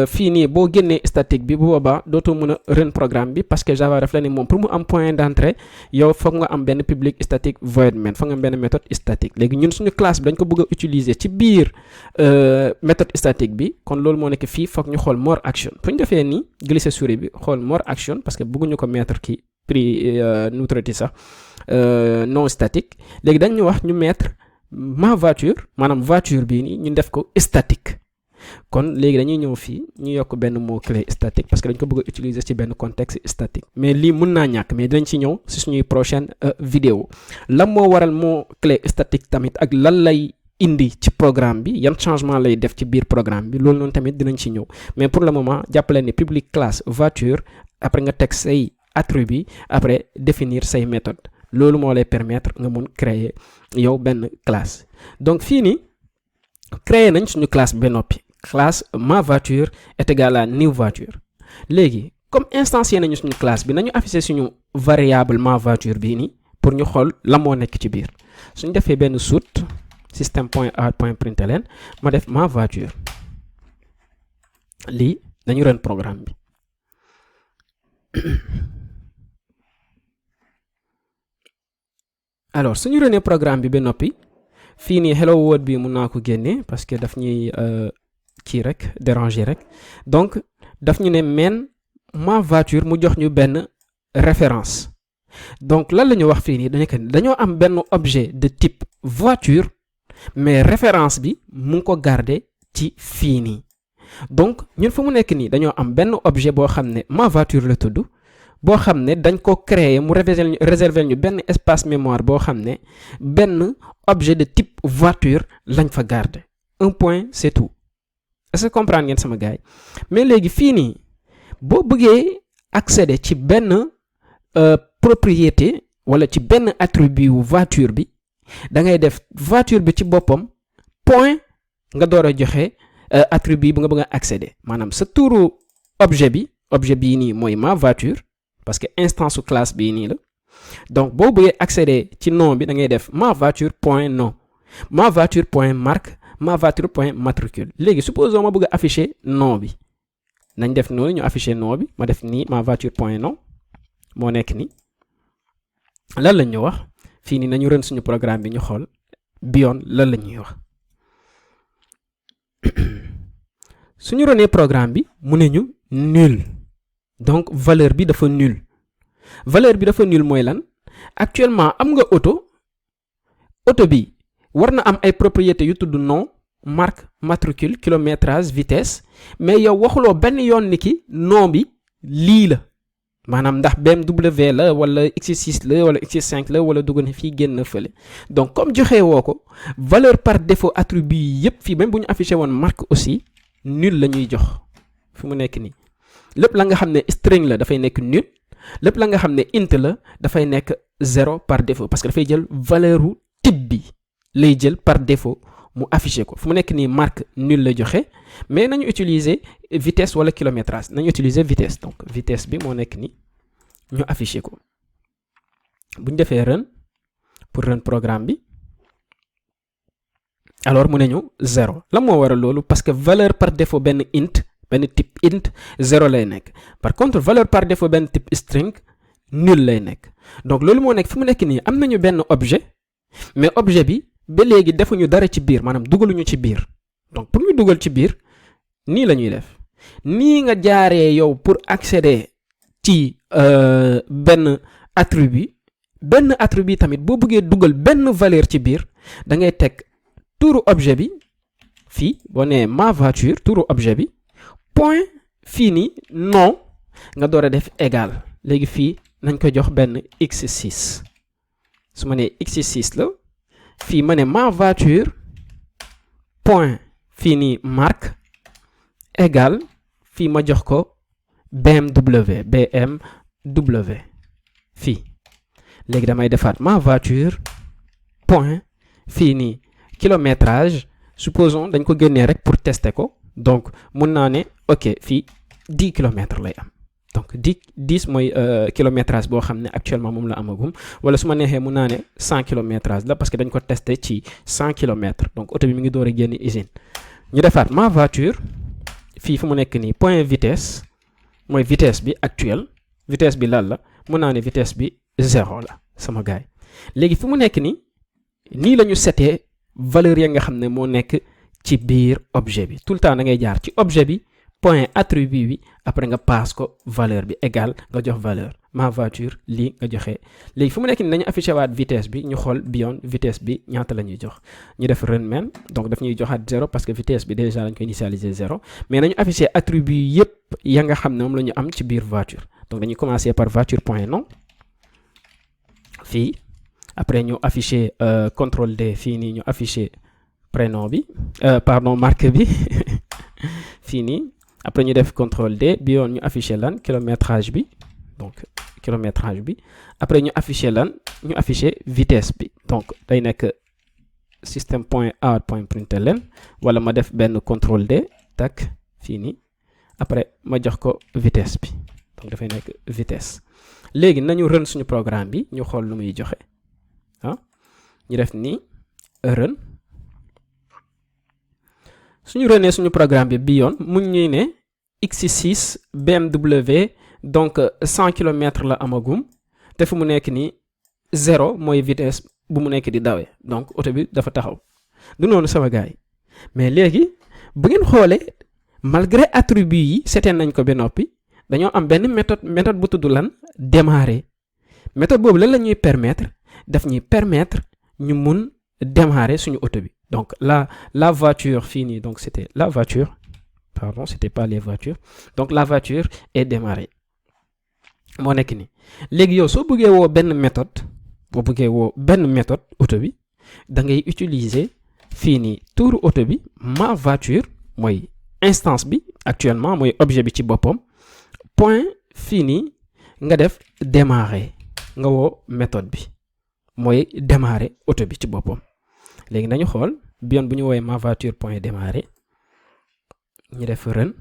fii nii boo génnee statique bi bu boobaa dootoo mën a run programme bi parce que Java daf la ne moom pour mu am point d'entrée yow foog nga am benn public static void main foog nga am benn méthode statique léegi ñun suñu classe bi dañ ko bëgg a utiliser ci biir méthode statique bi kon loolu moo nekk fii foog ñu xool more action fu ñu defee nii glisser souris bi xool more action parce que bëgguñu ko mettre kii prix neutralité sax non statique léegi dañ ñu wax ñu mettre ma voiture maanaam voiture bii nii ñu def ko statique kon léegi dañuy ñëw fii ñu yokk benn mot clé statique parce que dañ ko bëgg a utiliser ci benn contexte statique mais lii mën naa ñàkk mais dinañ ci ñëw ci suñuy prochaine vidéo lan moo waral mot clé statique tamit ak lan lay indi ci programme bi yan changement lay def ci biir programme bi loolu noonu tamit dinañ ci ñëw mais pour le moment jàppale ni public classe voiture après nga teg say attribut après définir say méthode loolu moo lay permettre nga mun créer yow benn classe donc fii nii créer nañ suñu classe ba noppi classe ma voiture est égal à new voiture léegi comme instancier nañu suñu classe bi nañu afficher suñu variable ma voiture bii nii pour ñu xool la moo nekk ci biir suñu defee benn soute system.out.println ma def ma voiture lii dañu run programme bi alors suñu runee programme bi ba noppi fii nii hello world bi mun naa ko génne parce que daf ñuy kii rek déranger rek donc daf ñu ne main ma voiture mu jox ñu benn référence donc lan la ñu wax fii nii dañoo am benn objet de type voiture mais référence bi mu ngi ko garder ci fii nii donc ñun fa mu nekk nii dañoo am benn objet boo xam ne ma voiture la tudd boo xam ne dañ ko créer mu réserver ñu benn espace mémoire boo xam ne benn objet de type voiture lañ fa garder un point c'est tout est-ce que comprendre ngeen sama gars yi mais léegi fii nii boo bëggee accéder ci benn propriété wala ci benn attribut wu voiture bi da ngay def voiture bi ci boppam point nga door a joxe attribut bu nga bëgg a accéder maanaam sa tuuru objet bii nii mooy ma voiture parce que instance su classe bii nii la donc boo bëggee accéder ci nom bi da ngay def ma voiture point nom ma voiture point marque ma voiture point matricule léegi supposons ma bëgg a afficher nom bi nañ def noonu ñu afficher nom bi ma def nii ma voiture point nom moo nekk nii lan lañ ñu wax fii nii nañu run suñu programme bi ñu xool bi yoon lan la ñuy wax suñu runee programme bi mu ne ñu nul donc valeur bi dafa nul mooy lan actuellement am nga auto bi war na am ay propriétés yu tudd nom marque matricule kilométrage vitesse mais yow waxuloo benn yoon ni ki nom bi lii la maanaam ndax BMW la wala X6 la wala X5 la wala dugg na fii génn fële donc comme joxe woo ko valeur par défaut attribut yi yépp fii même bu ñu affiché woon marque aussi nul la ñuy jox fi mu nekk nii lépp la nga xam ne string la dafay nekk nul lépp la nga xam ne int la dafay nekk 0 par défaut parce que dafay jël valeur u type bi lay jël par défaut mu affiché ko fu mu nekk nii marque nul la joxe mais nañu utiliser vitesse wala kilométrage nañu utiliser vitesse donc vitesse bi moo nekk nii ñu affiché ko bu ñu defee run pour run programme bi alors mu ne ñu 0 la moo waral loolu parce que valeur par défaut benn type int 0 lay nekk par contre valeur par défaut benn type string nul lay nekk donc loolu moo nekk fi mu nekk nii am nañu benn objet mais objet bi ba léegi defuñu dara ci biir maanaam dugaluñu ci biir donc pour ñu dugal ci biir nii la ñuy def nii nga jaaree yow pour accéder ci benn attribut tamit boo bëggee dugal benn valeur ci biir da ngay teg turu objet bi fii boo nee ma voiture turu objet bi point fii nii nom nga door a def égal léegi fii nañ ko jox benn x6 su ma nee x6 la fii ma ne ma voiture point fii nii marque égal fii ma jox ko BMW fii léegi damay defaat ma voiture point fii nii kilométrage supposons dañ ko génnee rek pour tester ko donc mun naa ne ok fii 10 kilomètres lay am donc 10 mooy kilométrage boo xam ne actuellement moom la amagum wala su ma neexee mun naa ne 100 kilométrage la parce que dañ ko testé ci 100 kilomètres donc oto bi mi ngi door a génn usine ñu defaat ma voiture fii fu mu nekk nii point vitesse mooy vitesse bi actuelle vitesse bi lan la mun naa ne vitesse bi 0 la sama gaay léegi fu mu nekk nii la ñu setee valeur ya nga xam ne moo nekk ci biir objet bi tout le temps da ngay jaar ci objet bi point attribut bi après nga passe ko valeur bi égal nga jox valeur ma voiture lii nga joxe léegi fu mu nekk nii nañu affiché waat vitesse bi ñu xool biyoon vitesse bi ñaata la ñuy jox ñu def run main donc daf ñuy joxaat 0 parce que vitesse bi déjà lañ ko initialiser 0 mais nañu affiché attribut yépp ya nga xam ne moom la ñu am ci biir voiture donc dañuy commencer par voiture point nom fii après ñu affiché contrôle D fii nii ñu affiché prénom bi marque bi fii nii après ñu def contrôle D bi yoon ñu affiché lan kilométrage bi donc kilométrage bi après ñu affiché lan ñu affiché vitesse bi donc day nekk système point out point println wala ma def benn contrôle D tak fii nii après ma jox ko vitesse bi donc dafay nekk vitesse léegi nañu run suñu programme bi ñu xool lu muy joxe ñu def nii run suñu runee suñu programme bi yoon mu ñuy ne X6 BMW donc 100 kilomètres la amagum te fu mu nekk nii 0 mooy vitesse bu mu nekk di dawee donc oto bi dafa taxaw du noonu sama gars yi mais léegi bu ngeen xoolee malgré attribut yi seeteen nañ ko ba noppi dañoo am benn méthode bu tudd lan démarrer méthode boobu lan la ñuy permettre daf ñuy permettre ñu mun démarrer suñu oto bi donc la voiture fii nii donc c'était la voiture pardon c'était pas les voitures donc la voiture est démarrée moo nekk nii léegi yow soo bëggee woo benn méthode oto bi da ngay utiliser fii nii tuuru oto bi ma voiture mooy instance bi actuellement mooy objet bi ci boppam point fii nii nga def démarrer nga woo méthode bi mooy démarrer oto bi ci boppam léegi nañu xool bi yoon bu ñu woowee ma voiture point démarrer ñu def run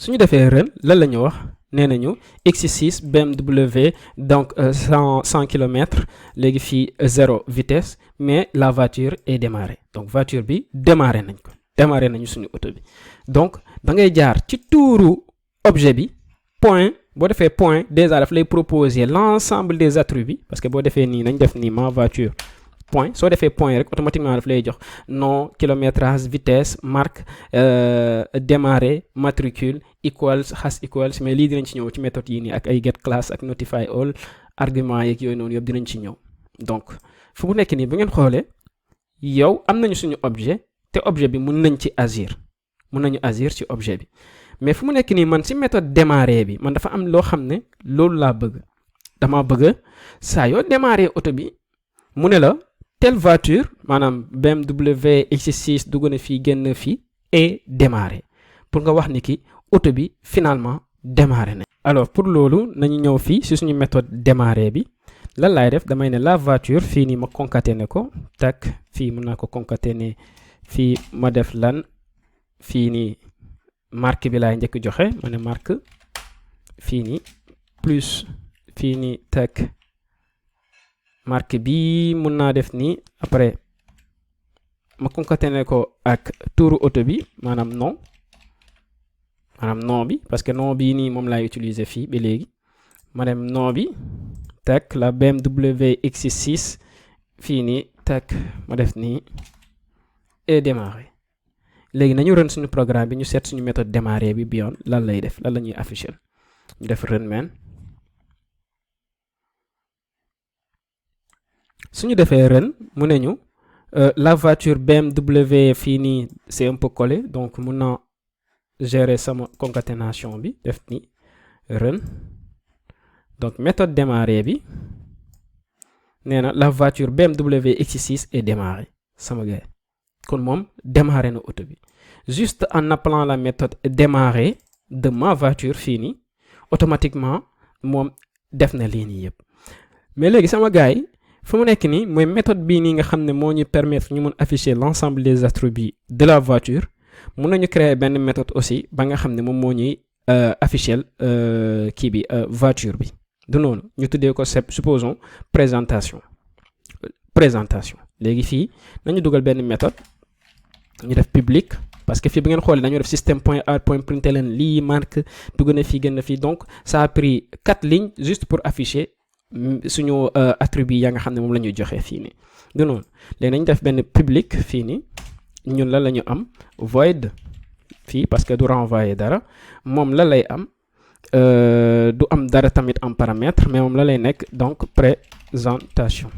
suñu defee run lan la ñu wax nee nañu X6 BMW donc 100 kilomètres léegi fii 0 vitesse mais la voiture est démarrée donc voiture bi démarré nañu suñu oto bi donc da ngay jaar ci tuuru objet bi point boo defee point déjà daf lay proposer l'ensemble des attributs parce que boo defee nii nañ def nii ma voiture point soo defee point rek automatiquement daf lay jox nom, kilométrage, vitesse, marque, démarrer, matricule, equals, has equals, mais lii dinañ ci ñëw ci méthode yi nii ak ay get class ak notify all argument yeeg yooyu noonu yëpp dinañ ci ñëw. donc fu mu nekk nii bu ngeen xoolee yow am nañu suñu objet te objet bi mun nañ ci agir ci objet bi mais fu mu nekk nii man ci méthode démarrer bi man dafa am loo xam ne loolu laa bëgg dama bëgg saa yoo démarrer oto bi mu ne la telle voiture maanaam BMW X6 dugg na fii génn fii et démarrer pour nga wax ni ki oto bi finalement démarrer na. alors pour loolu nañu ñëw fii ci suñu méthode démarrer bi lan laay def damay ne la voiture fii nii ma concaténer ko tak fii mën naa ko concaténer fii ma def lan fii nii marque bi laay njëkk joxe ma ne marque fii nii plus fii nii tak marque bi mun naa def nii après ma concaténer ko ak turu auto bi maanaam nom bi parce que nom bii nii moom laay utiliser fii ba léegi ma dem nom bi tak la BMW X6 fii nii tak ma def nii et démarrer léegi nañu run suñu programme bi ñu seet suñu méthode démarrer bi yoon lan lay def lan la ñuy afficher ñu def run main suñu defee run mu ne ñu la voiture BMW fii nii c'est un peu collé donc mun na gérer sama concaténation bi def ni run donc méthode démarrer bi nee na la voiture BMW X6 est démarrée sama gars kon moom démarrer na auto bi juste en appelant la méthode démarrer de ma voiture fii nii automatiquement moom def na lii nii yëpp mais léegi sama gars yi fu mu nekk nii mooy méthode bii nii nga xam ne moo ñu permettre ñu mun afficher l'ensemble des attributs de la voiture mun nañu créer benn méthode aussi ba nga xam ne moom moo ñuy afficher kii bi voiture bi du noonu ñu tuddee ko supposons présentation léegi fii nañu dugal benn méthode ñu def public parce que fii bi ngeen xoolee dañu def système.out.println lii marque dugg na fii génn fii donc ça a pris 4 lignes juste pour afficher suñu attribut ya nga xam ne moom la ñuy joxe fii nii du noonu léegi nañu def benn public fii nii ñun la ñu am void fii parce que du renvoyer dara moom la lay am du am dara tamit en paramètre mais moom la lay nekk donc présentation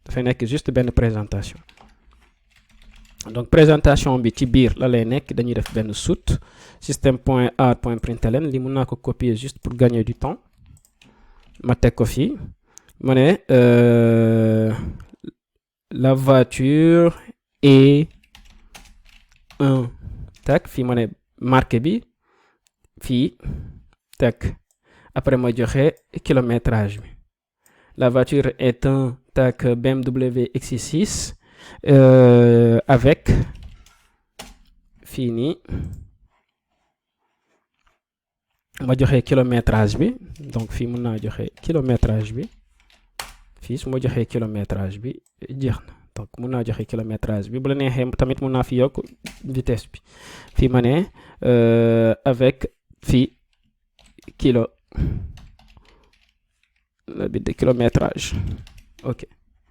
dafay nekk juste benn présentation donc présentation bi ci biir la lay nekk dañuy def benn soute système.out.println li mun naa ko copier juste pour gagner du temps ma teg ko fii ma ne la voiture est un tak fii ma ne marque bi fii tak après ma joxe kilométrage bi la voiture est un tak BMW X6 avec fii nii ma joxe kilométrage bi donc fii mën naa joxe kilométrage bi fii su ma joxee kilométrage bi jeex na donc mën naa joxe kilométrage bi bu la neexee tamit mën naa fi yokk vitesse bi fii ma ne avec fii kilo la bit de kilométrage ok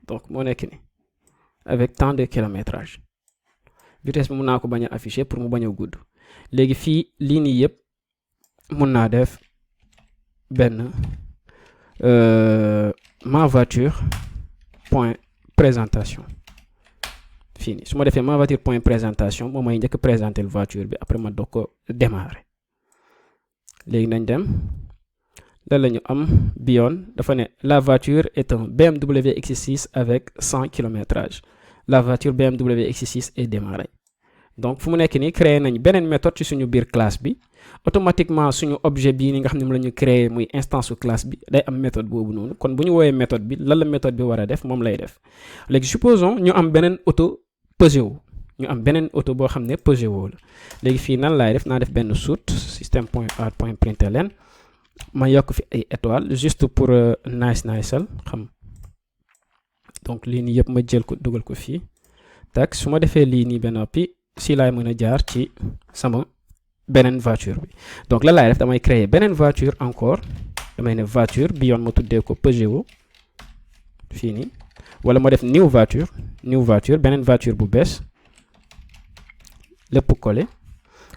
donc moo nekk ni avec tant de kilométrage vitesse bi mën naa ko bañ a afficher pour mu bañ a gudd léegi fii lii nii yëpp mun naa def benn ma voiture point présentation fii nii su ma defee ma voiture point présentation moom may njëkk présenter voiture bi après ma doog ko démarrer léegi nañ dem lan la ñu am bi yoon dafa ne la voiture est un BMW X6 avec 100 kilométrage la voiture BMW X6 est démarrée donc fu mu nekk nii créé nañ beneen méthode ci suñu biir classe bi automatiquement suñu objet bii ni nga xam ne moom la ñu créé muy instance su classe bi day am méthode boobu noonu kon bu ñu woowee méthode bi lan la méthode bi war a def moom lay def léegi supposons ñu am beneen auto Peugeot ñu am beneen auto boo xam ne Peugeot la léegi fii nan laay def naa def benn soute système.out.println ma yokk fi ay étoiles juste pour niceal xam donc lii nii yëpp ma jël ko dugal ko fii tak su ma defee lii nii ba noppi si laay mën a jaar ci sama beneen voiture bi donc la laay def damay créer beneen voiture encore damay ne voiture bi yoon ma tuddee ko Peugeot fii nii wala ma def new voiture beneen voiture bu bees lépp collé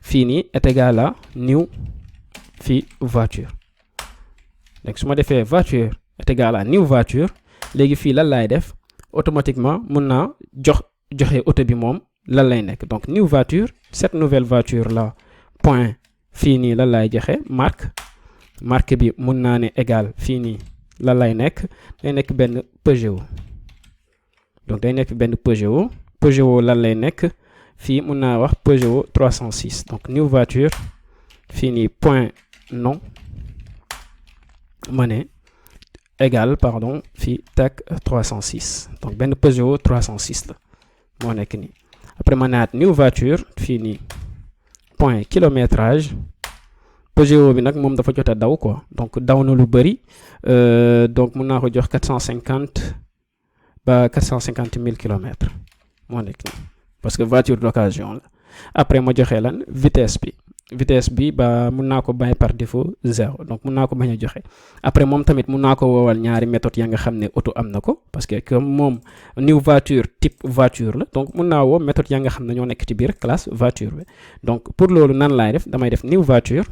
fii nii est égal à new fii voiture. donc su ma defee voiture est égal à new voiture léegi fii lan laay def automatiquement mun naa joxe auto bi moom lan lay nekk. donc new voiture, cette nouvelle voiture là point fii nii lan lay joxe marque bi mun naa ne égal fii nii lan lay nekk day nekk benn Peugeot. donc day nekk benn Peugeot lan lay nekk fii mun naa wax Peugeot 306. donc new voiture fii nii point nom ma ne égal pardon fii tac 306. donc benn Peugeot 306 la moo nekk nii. après ma naat new voiture fii nii point kilométrage Peugeot bi nag moom dafa jot a daw quoi, donc daw na lu bëri, donc mun naa ko jox 450 ba 450 000 kilomètres moo nekk nii parce que voiture d'occasion la. après ma joxe lan vitesse bi ba mun naa ko bàyyi par défaut 0, donc mun naa ko bañ a joxe. après moom tamit mun naa ko woowal ñaari méthode ya nga xam ne auto am na ko, parce que comme moom new voiture type voiture la, donc mun naa woo méthode ya nga xam ne ñoo nekk ci biir classe voiture bi. donc pour loolu nan laay def, damay def new voiture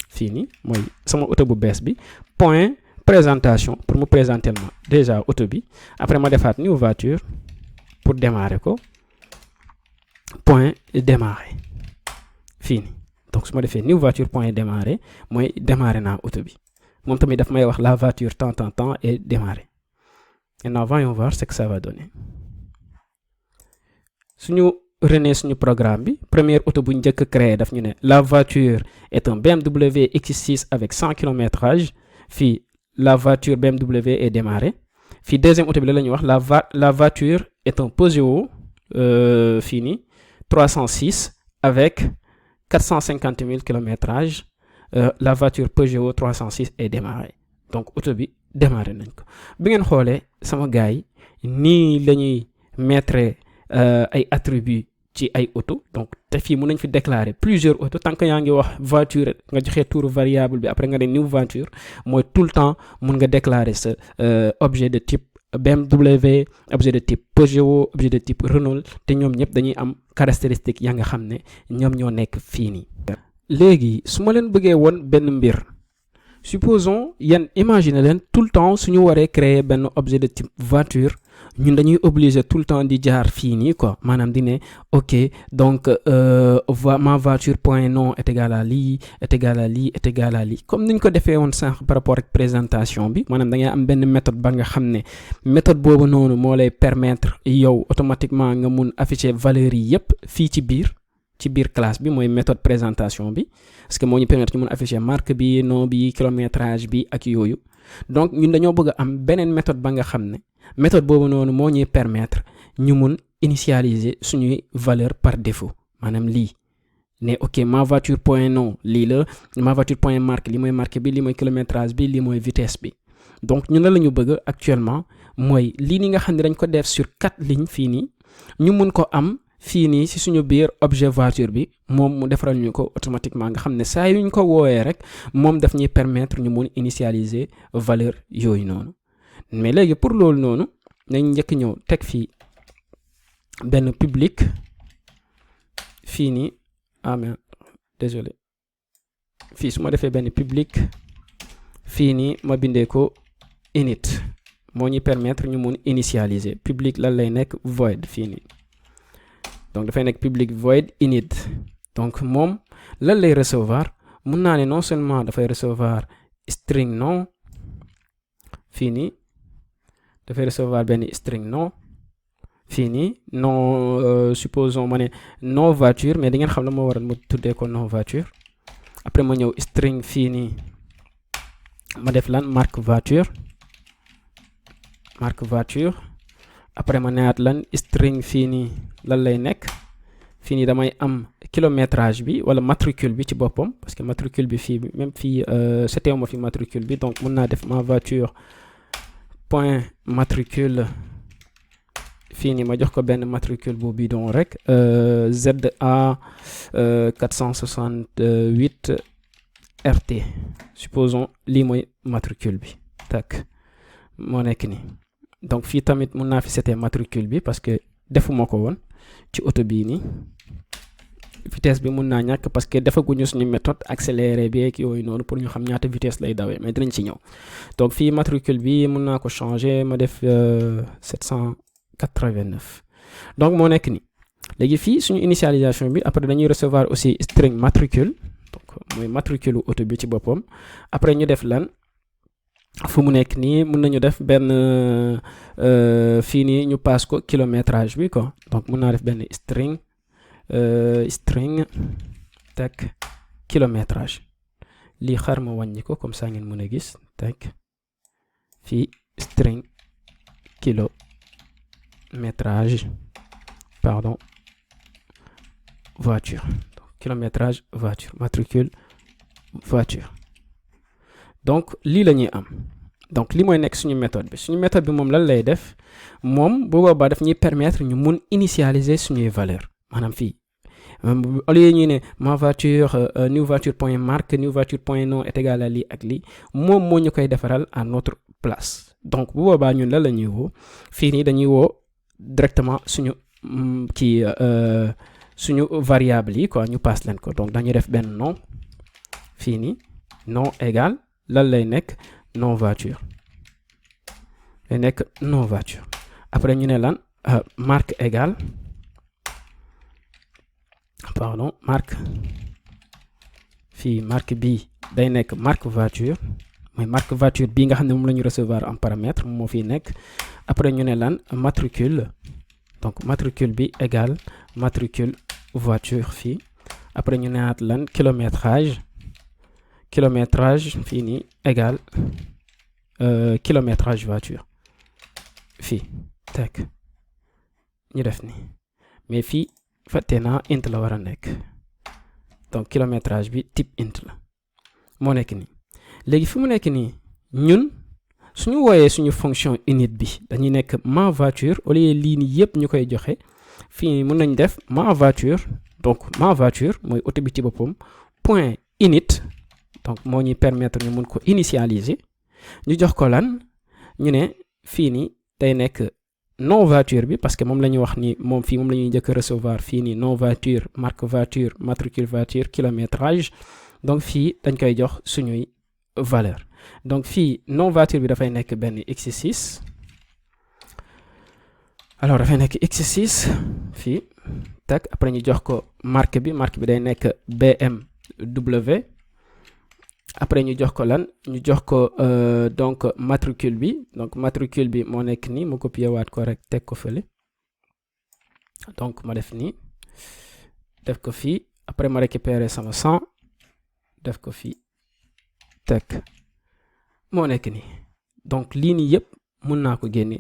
fii nii mooy sama auto bu bees bi point présentation pour mu présenter ma déjà auto bi. après ma defaat new voiture pour démarrer ko point démarrer fii nii. donc su ma defee new voiture point démarrer mooy démarrer naa auto bi, moom tamit daf may wax la voiture tant est démarrée. Maintenant voyons voir ce que ça va donner. suñu rené suñu programme bi, première auto bu njëkk créé daf ñu ne la voiture est un BMW X6 avec 100 km/h. fii la voiture BMW est démarrée. fii deuxième auto bi la ñuy wax la voiture est un Peugeot fii nii 306 avec 450 000 km/h. la voiture Peugeot 306 est démarrée. donc auto bi démarré nañ ko. bi ngeen xoolee sama gars yi nii la ñuy mettre ay attributs ci ay auto. donc te fii mun nañ fi déclarer plusieurs autos tant que yaa ngi wax voiture nga joxe tour variable bi après nga ne new voiture mooy tout le temps mun nga déclarer sa objet de type BMW, objet de type Peugeot, objet de type Renault, te ñoom ñëpp dañuy am caractéristique ya nga xam ne ñoom ñoo nekk fii nii. léegi su ma leen bëggee woon benn mbir, supposons yéen imaginer leen tout le temps suñu waree créer benn objet de type voiture, ñun dañuy obligé tout le temps di jaar fii nii quoi, maanaam di ne ok donc ma voiture point nom est égal à lii est égal à lii est égal à lii, comme niñ ko defee woon sànq par rapport ak présentation bi. maanaam da ngay am benn méthode ba nga xam ne méthode boobu noonu moo lay permettre yow automatiquement nga mun afficher valeurs yi yépp fii ci biir classe bi, mooy méthode présentation bi, parce que moo ñu permettre ñu mun afficher marque bi, nom bi, kilométrage bi ak yooyu. donc ñun dañoo bëgg a am beneen méthode ba nga xam ne méthode boobu noonu moo ñuy permettre ñu mun initialiser suñuy valeur par défaut. maanaam lii ne ok ma voiture point nom lii la, ma voiture point marque lii mooy marque bi, lii mooy kilométrage bi, lii mooy vitesse bi. donc ñun la ñu bëgg actuellement mooy lii ni nga xam ne dañ ko def sur 4 lignes fii nii, ñu mun ko am fii nii si suñu biir objet voiture bi, moom mu defaral ñu ko automatiquement nga xam ne saa yu ñu ko woowee rek moom daf ñuy permettre ñu mun initialiser valeur yooyu noonu. mais léegi pour loolu noonu nañ njëkk ñëw teg fii benn public fii nii, mais désolé, fii su ma defee benn public fii nii ma bindee ko init, moo ñuy permettre ñu mun initialiser. public lan lay nekk void fii nii, donc dafay nekk public void init. donc moom lan lay recevoir, mun naa ne non seulement dafay recevoir string nom fii nii, dafay recevoir benn string nom fii nii non, supposons ma ne non voiture, mais di ngeen xam la moo waral ma tuddee ko non voiture. après ma ñëw string fii nii ma def lan marque voiture. après ma newaat lan string fii nii lan lay nekk, fii nii damay am kilométrage bi wala matricule bi ci boppam, parce que matricule bi fii même fii c'était ma fi matricule bi, donc mun naa def ma voiture point matricule fii nii ma jox ko benn matricule bu bidon rek, ZA 468 RT. supposons lii mooy matricule bi tak moo nekk nii. donc fii tamit mun naa fi setter matricule bi parce que defuma ko woon ci auto bii nii vitesse bi mun naa ñàkk parce que defaguñu suñu méthode accéléré bi ak yooyu noonu pour ñu xam ñaata vitesse lay dawee mais dinañ ci ñëw donc fii matricule bi mun naa ko changer ma def 789 donc moo nekk ni léegi fii suñu initialisation bi après dañuy recevoir aussi string matricule donc mooy matricule auto bi ci boppam après ñu def lan fu mu nekk nii mun nañu def benn fii nii ñu passe ko kilométrage bi quoi donc mun naa def benn string teg kilométrage lii xar ma wàññi ko comme ça ngeen mën a gis teg fii string kilométrage pardon voiture donc, kilométrage voiture matricule voiture donc lii la ñuy am donc li mooy nekk suñu méthode bi moom lan lay def moom bu boobaa daf ñuy permettre ñu mun initialiser suñuy valeur maanaam fii au lieu ñuy ne ma voiture new voiture point marque new voiture point nom est égal à lii ak lii moom moo ñu koy defaral à notre place donc bu boobaa ñun lan la ñuy woo fii nii dañuy woo directement suñu suñu variable yi quoi ñu passe leen ko donc dañuy def benn nom fii nii nom égal lan lay nekk nom voiture lay nekk nom voiture après ñu ne lan marque égal pardon marque fii marque bii day nekk marque voiture mooy marque voiture bii nga xam ne moom la ñu recevoir en paramètre moo fii nekk après ñu ne lan matricule donc matricule bi égal matricule voiture fii après ñu newaat lan kilométrage fii nii égal kilométrage voiture fii teg ñu def ni mais fii fàtte naa int la war a nekk donc kilométrage bi type int la moo nekk nii léegi fi mu nekk nii ñun suñu wooyee suñu fonction init bi dañuy nekk ma voiture au lieu lii nii yëpp ñu koy joxe fii mën nañ def ma voiture donc ma voiture mooy auto bi ci boppam point init donc moo ñuy permettre ñu mun ko initialiser ñu jox ko lan ñu ne fii nii day nekk nom voiture bi parce que moom la ñuy wax ni moom fii moom la ñuy njëkk recevoir fii nii nom voiture marque voiture matricule voiture kilométrage donc fii dañ koy jox suñuy valeur donc fii nom voiture bi dafay nekk benn x6 alors dafay nekk x6 fii teg après ñu jox ko marque bi day nekk BMW après ñu jox ko lan ñu jox ko donc matricule bi donc matricule bi moo nekk nii mu copier waat ko rek teg ko fële donc ma def nii def ko fii après ma récupérer sama 100 def ko fii teg moo nekk nii donc lii nii yëpp mun naa ko génne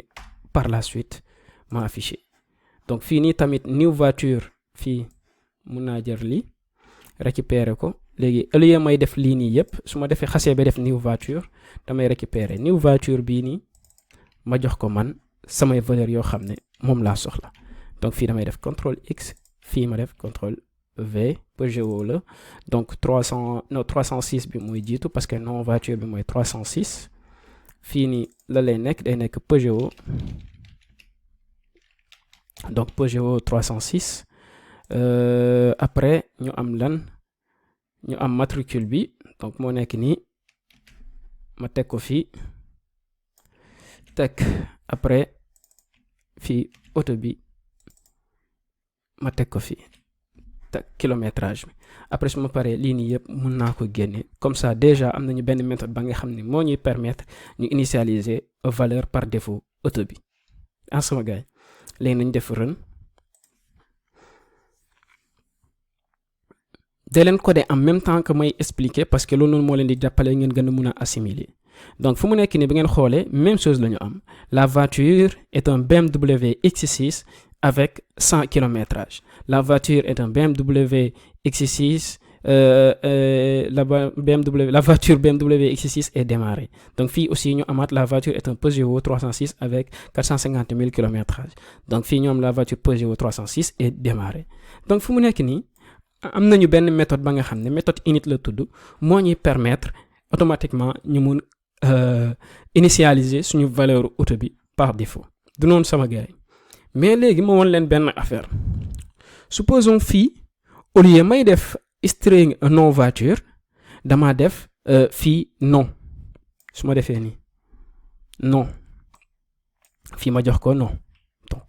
par la suite ma affiché donc fii nii tamit new voiture fii mun naa jël lii récupérer ko léegi au lieu may def lii nii yëpp su ma defee xasee ba def new voiture damay récupérer new voiture bii nii ma jox ko man samay valeur yoo xam ne moom laa soxla donc fii damay def CTRL X fii ma def CTRL V Peugeot la donc 306 bi mooy jiitu parce que nom voiture bi mooy 306 fii nii la lay nekk day nekk Peugeot donc Peugeot 306 après ñu am lan ñu am matricule bi donc moo nekk nii ma teg ko fii teg après fii auto bi ma teg ko fii teg kilométrage bi après su ma paree lii nii yëpp mun naa ko génne comme ça déjà am nañu benn méthode ba nga xam ne moo ñuy permettre ñu initialiser valeur par défaut auto bi en sama gars léegi nañ def run de leen coder en même temps que may expliquer parce que loolu noonu moo leen di jàppale ngeen gën a mun a assimiler donc fu mu nekk nii bi ngeen xoolee même chose la ñu am la voiture est un BMW X6 avec 100 kilométrage la voiture est un BMW X6 la voiture BMW X6 est démarrée donc fii aussi ñu amaat la voiture est un Peugeot 306 avec 450 000 kilométrage donc fii ñu am la voiture Peugeot 306 est démarrée donc fu mu nekk nii am nañu benn méthode ba nga xam ne méthode init la tudd moo ñuy permettre automatiquement ñu mun initialiser suñu valeur auto bi par défaut du noonu sama gars yi mais léegi ma woon leen benn affaire supposons fii au lieu may def string nom voiture dama def fii nom su ma defee nii non fii ma jox ko non donc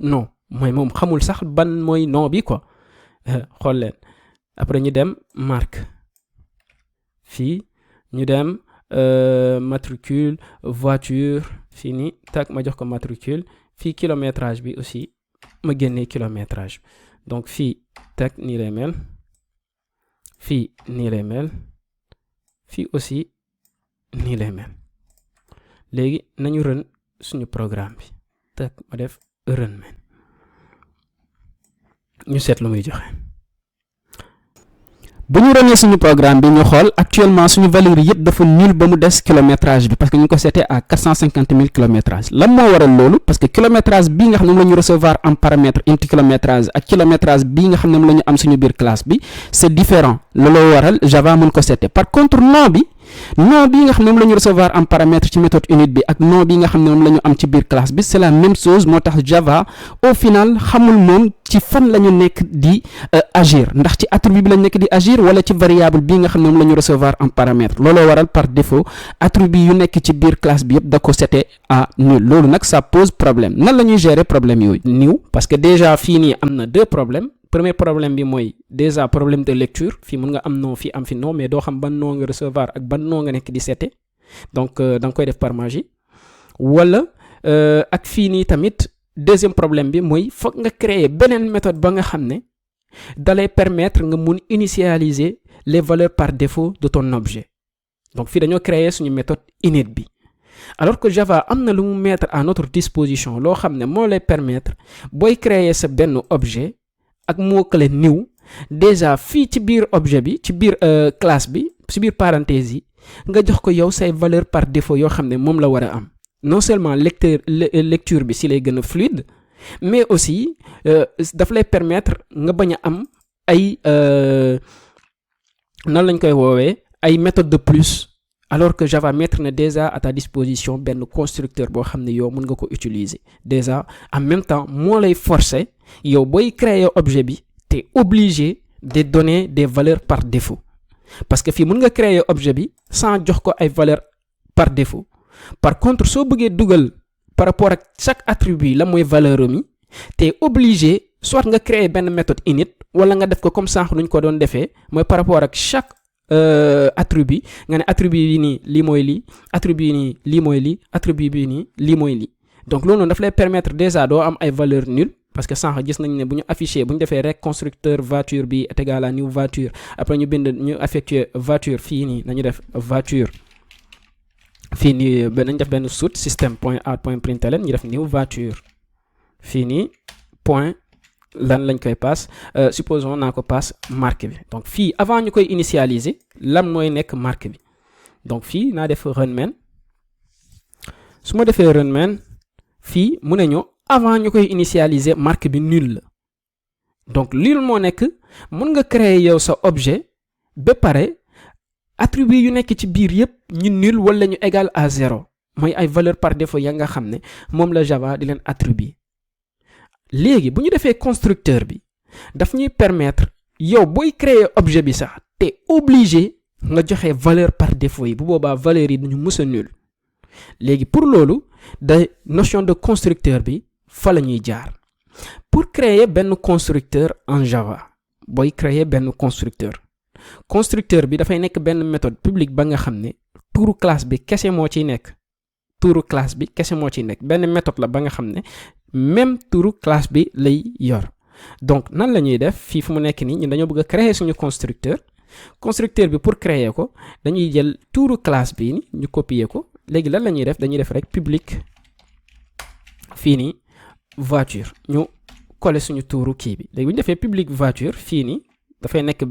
non mooy moom xamul sax ban mooy nom bi quoi xool leen après ñu dem marque fii ñu dem matricule voiture fii nii tak ma jox ko matricule fii kilométrage bi aussi ma génnee kilométrage donc fii tak nii lay mel fii nii lay mel fii aussi nii lay mel léegi nañu run suñu programme bi tak ma def run men ñu seet lu muy joxe bu ñu runee suñu programme bi ñu xool actuellement suñu valeur yi yëpp dafa nul ba mu des kilométrage bi parce que ñu ko seetee à 450 000 kilométrage lan moo waral loolu parce que kilométrage bii nga xam ne moom la ñu recevoir en paramètre int kilométrage ak kilométrage bii nga xam ne moom la ñu am suñu biir classe bi c'est différent looloo waral Java mën ko seetee par contre nom bi nga xam ne moom la ñu recevoir en paramètre ci méthode unit bi ak nom bi nga xam ne moom la ñu am ci biir classe bi c'est la même chose moo tax Java au final xamul moom ci fan la ñu nekk di agir ndax ci attribut bi la ñu nekk di agir wala ci variable bii nga xam ne moom la ñu recevoir en paramètre looloo waral par défaut attribut yu nekk ci biir classe bi yëpp da ko seté à nul loolu nag ça pose problème nan la ñuy gérer problème yooyu new parce que déjà fii nii am na deux problèmes premier problème bi mooy déjà problème de lecture fii mën nga am nom fii am fi nom mais doo xam ban nom nga recevoir ak ban nom nga nekk di seté donc da nga koy def par magie wala ak fii nii tamit deuxième problème bi mooy foog nga créer beneen méthode ba nga xam ne dalay permettre nga mun initialiser les valeurs par défaut de ton objet donc fii dañoo créer suñu méthode init bi alors que Java am na lu mu mettre à notre disposition loo xam ne moo lay permettre booy créer sa benn objet ak mot-clé new déjà fii ci biir objet bi ci biir classe bi ci biir parenthèse yi nga jox ko yow say valeur par défaut yoo xam ne moom la war a am non seulement lecture bi si lay gën a fluide mais aussi daf lay permettre nga bañ a am ay nan lañ koy woowee ay méthode de plus alors que Java mettre na déjà à ta disposition benn constructeur boo xam ne yow mën nga ko utiliser déjà en même temps moo lay forcer yow booy créer objet bi t'es obligé de donner des valeurs par défaut parce que fii mën nga créer objet bi sans jox ko ay valeurs par défaut par contre soo bëggee dugal par rapport ak chaque attribut la mooy valeur mi t'es obligé soit nga créer benn méthode init wala nga def ko comme sànq nuñ ko doon defee mooy par rapport ak chaque attribut nga ne attribut yi nii lii mooy lii attribut yi nii lii mooy lii attribut bi nii lii mooy lii donc loolu noonu daf lay permettre déjà doo am ay valeurs nulles parce que sànq gis nañ ne bu ñu affiché bu ñu defee rek constructeur voiture bi est égal à new voiture après ñu bind ñu affecté voiture fii nii nañu def voiture fii nii nañ def benn suite système point out point println ñu def new voiture fii nii point lan lañ koy passe supposons naa ko passe marque bi donc fii avant ñu koy initialiser lan mooy nekk marque bi donc fii naa def run main su ma defee run main fii mu ne ñu avant ñu koy initialiser marque bi nul la donc lii moo nekk mën nga créer yow sa objet ba pare attribut yu nekk ci biir yépp ñu nul wala ñu égal à 0 mooy ay valeur par défaut ya nga xam ne moom la Java di leen attribuer léegi bu ñu defee constructeur bi daf ñuy permettre yow booy créer objet bi sax te obligé nga joxe valeur par défaut yi bu boobaa valeur yi duñu mës a nul léegi pour loolu da notion de constructeur bi fa la ñuy jaar pour créer benn constructeur en Java booy créer benn constructeur bi dafay nekk benn méthode publique ba nga xam ne tuuru classe bi kese moo ciy nekk benn méthode la ba nga xam ne même tuuru classe bi lay yor donc nan la ñuy def fii fu mu nekk nii ñun dañoo bëgg a créer suñu constructeur bi pour créer ko dañuy jël tuuru classe bi ni ñu copier ko léegi lan la ñuy def dañuy def rek public fii nii voiture ñu coller suñu tuuru kii bi léegi bu ñu defee public voiture fii nii dafay nekk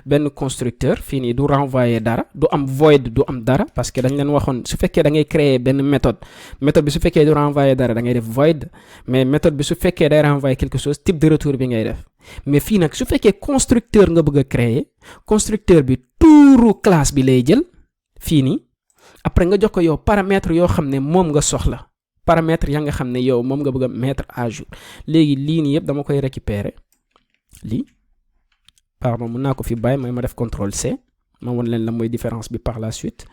benn constructeur fii nii du renvoyer dara du am void du am dara parce que dañ leen waxoon su fekkee da ngay créer benn méthode bi su fekkee du renvoyer dara da ngay def void mais méthode bi su fekkee day renvoyer quelque chose type de retour bi ngay def mais fii nag su fekkee constructeur nga bëgg a créer constructeur bi tuuru classe bi lay jël fii nii après nga jox ko yow paramètre yoo xam ne moom nga soxla paramètres ya nga xam ne yow moom nga bëgg a mettre à jour. léegi lii nii yëpp dama koy récupérer lii pardon mun naa ko fi bàyyi mooy ma def CTRL C ma won leen la mooy différence bi par la suite.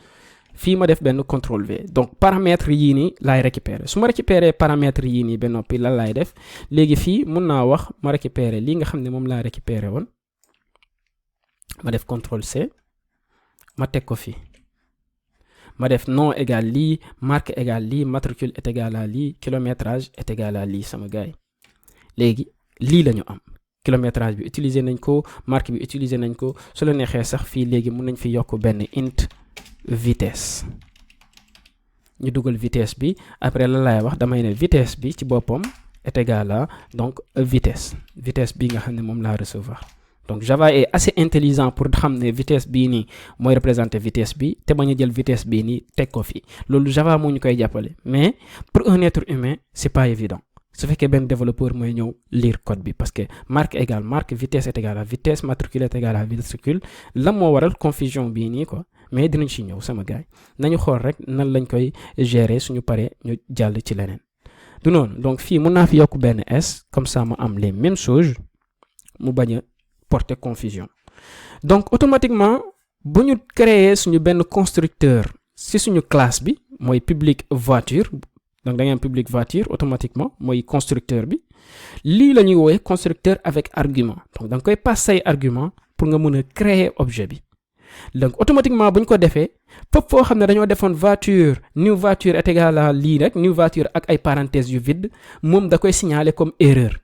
fii ma def benn CTRL V donc paramètres yii nii laay récupérer su ma récupérer paramètres yii nii ba noppi lan laay def léegi fii mun naa wax ma récupérer lii nga xam ne moom laa récupérer woon ma def CTRL C ma teg ko fii ma def nom égal lii marque égal lii matricule est égal à lii kilométrage est égal à lii sama gars yi léegi lii la ñu am kilométrage bi utiliser nañ ko marque bi utiliser nañ ko su la neexee sax fii léegi mun nañ fi yokk benn int vitesse ñu dugal vitesse bi après la laay wax damay ne vitesse bi ci boppam est égal à donc vitesse bi nga xam ne moom laa recevoir. donc Java est assez intelligent pour xam ne vitesse bii nii mooy représenter vitesse bi te bañ a jël vitesse bii nii teg ko fi loolu Java moo ñu koy jàppale mais pour un être humain c'est pas évident su fekkee benn développeur mooy ñëw lire code bi parce que marque égale marque vitesse est égal à vitesse matricule est égal à matricule la moo waral confusion bii nii quoi. mais dinañ ci ñëw sama gaay nañu xool rek nan lañ koy gérer suñu paree ñu jàll ci leneen du noonu donc fii mun naa fi yokk benn s comme ça ma am les mêmes choses mu bañ a porter confusion. donc automatiquement bu ñu créer suñu benn constructeur ci suñu classe bi mooy public voiture donc da ngay am public voiture automatiquement mooy constructeur bi lii la ñuy woowee constructeur avec argument donc da nga koy passer say argument pour nga mën a créer objet bi. donc automatiquement bu ñu ko defee fépp foo xam ne dañoo defoon voiture new voiture est égal à lii rek new voiture ak ay parenthèses yu vide moom da koy signaler comme erreur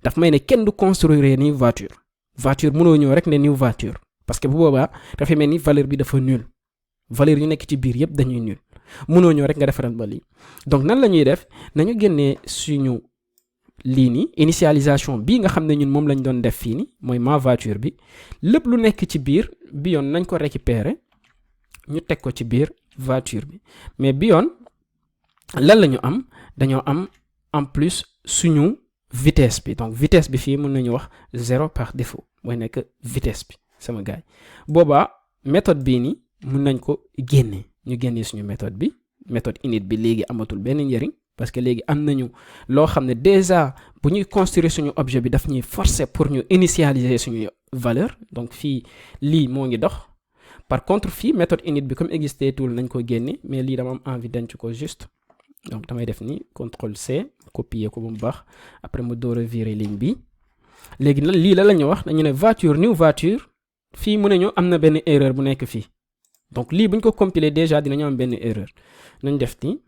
daf may ne kenn du construire ni voiture mënoo ñëw rek ne new voiture parce que bu boobaa dafay mel ni valeur bi dafa nul valeur yu nekk ci biir yëpp dañuy nul mënoo ñëw rek nga defaral ba lii donc nan la ñuy def nañu génnee suñu lii nii initialisation bii nga xam ne ñun moom lañ doon def fii nii mooy ma voiture bi lépp lu nekk ci biir bi yoon nañ ko récupérer ñu teg ko ci biir voiture bi mais bi yoon lan la ñu am dañoo am en plus suñu vitesse bi donc vitesse bi fii mën nañu wax 0 par défaut mooy nekk vitesse bi sama gaay boobaa méthode bii nii mën nañ ko génne ñu génnee suñu méthode bi méthode init bi léegi amatul benn njëriñ parce que léegi am nañu loo xam ne déjà bu ñuy construire suñu objet bi daf ñuy forcer pour ñu initialiser suñu valeur donc fii lii moo ngi dox par contre fii méthode init bi comme existé tool nañ ko génne mais lii dama am envie denc ko juste donc damay def ni CTRL C copier ko bu mu baax après mu door a virer ligne bi léegi nag lii la ñu wax dañu ne voiture new voiture fii mu ne ñu am na benn erreur bu nekk fii donc lii bu ñu ko compiler déjà dinañu am benn erreur nañ def ni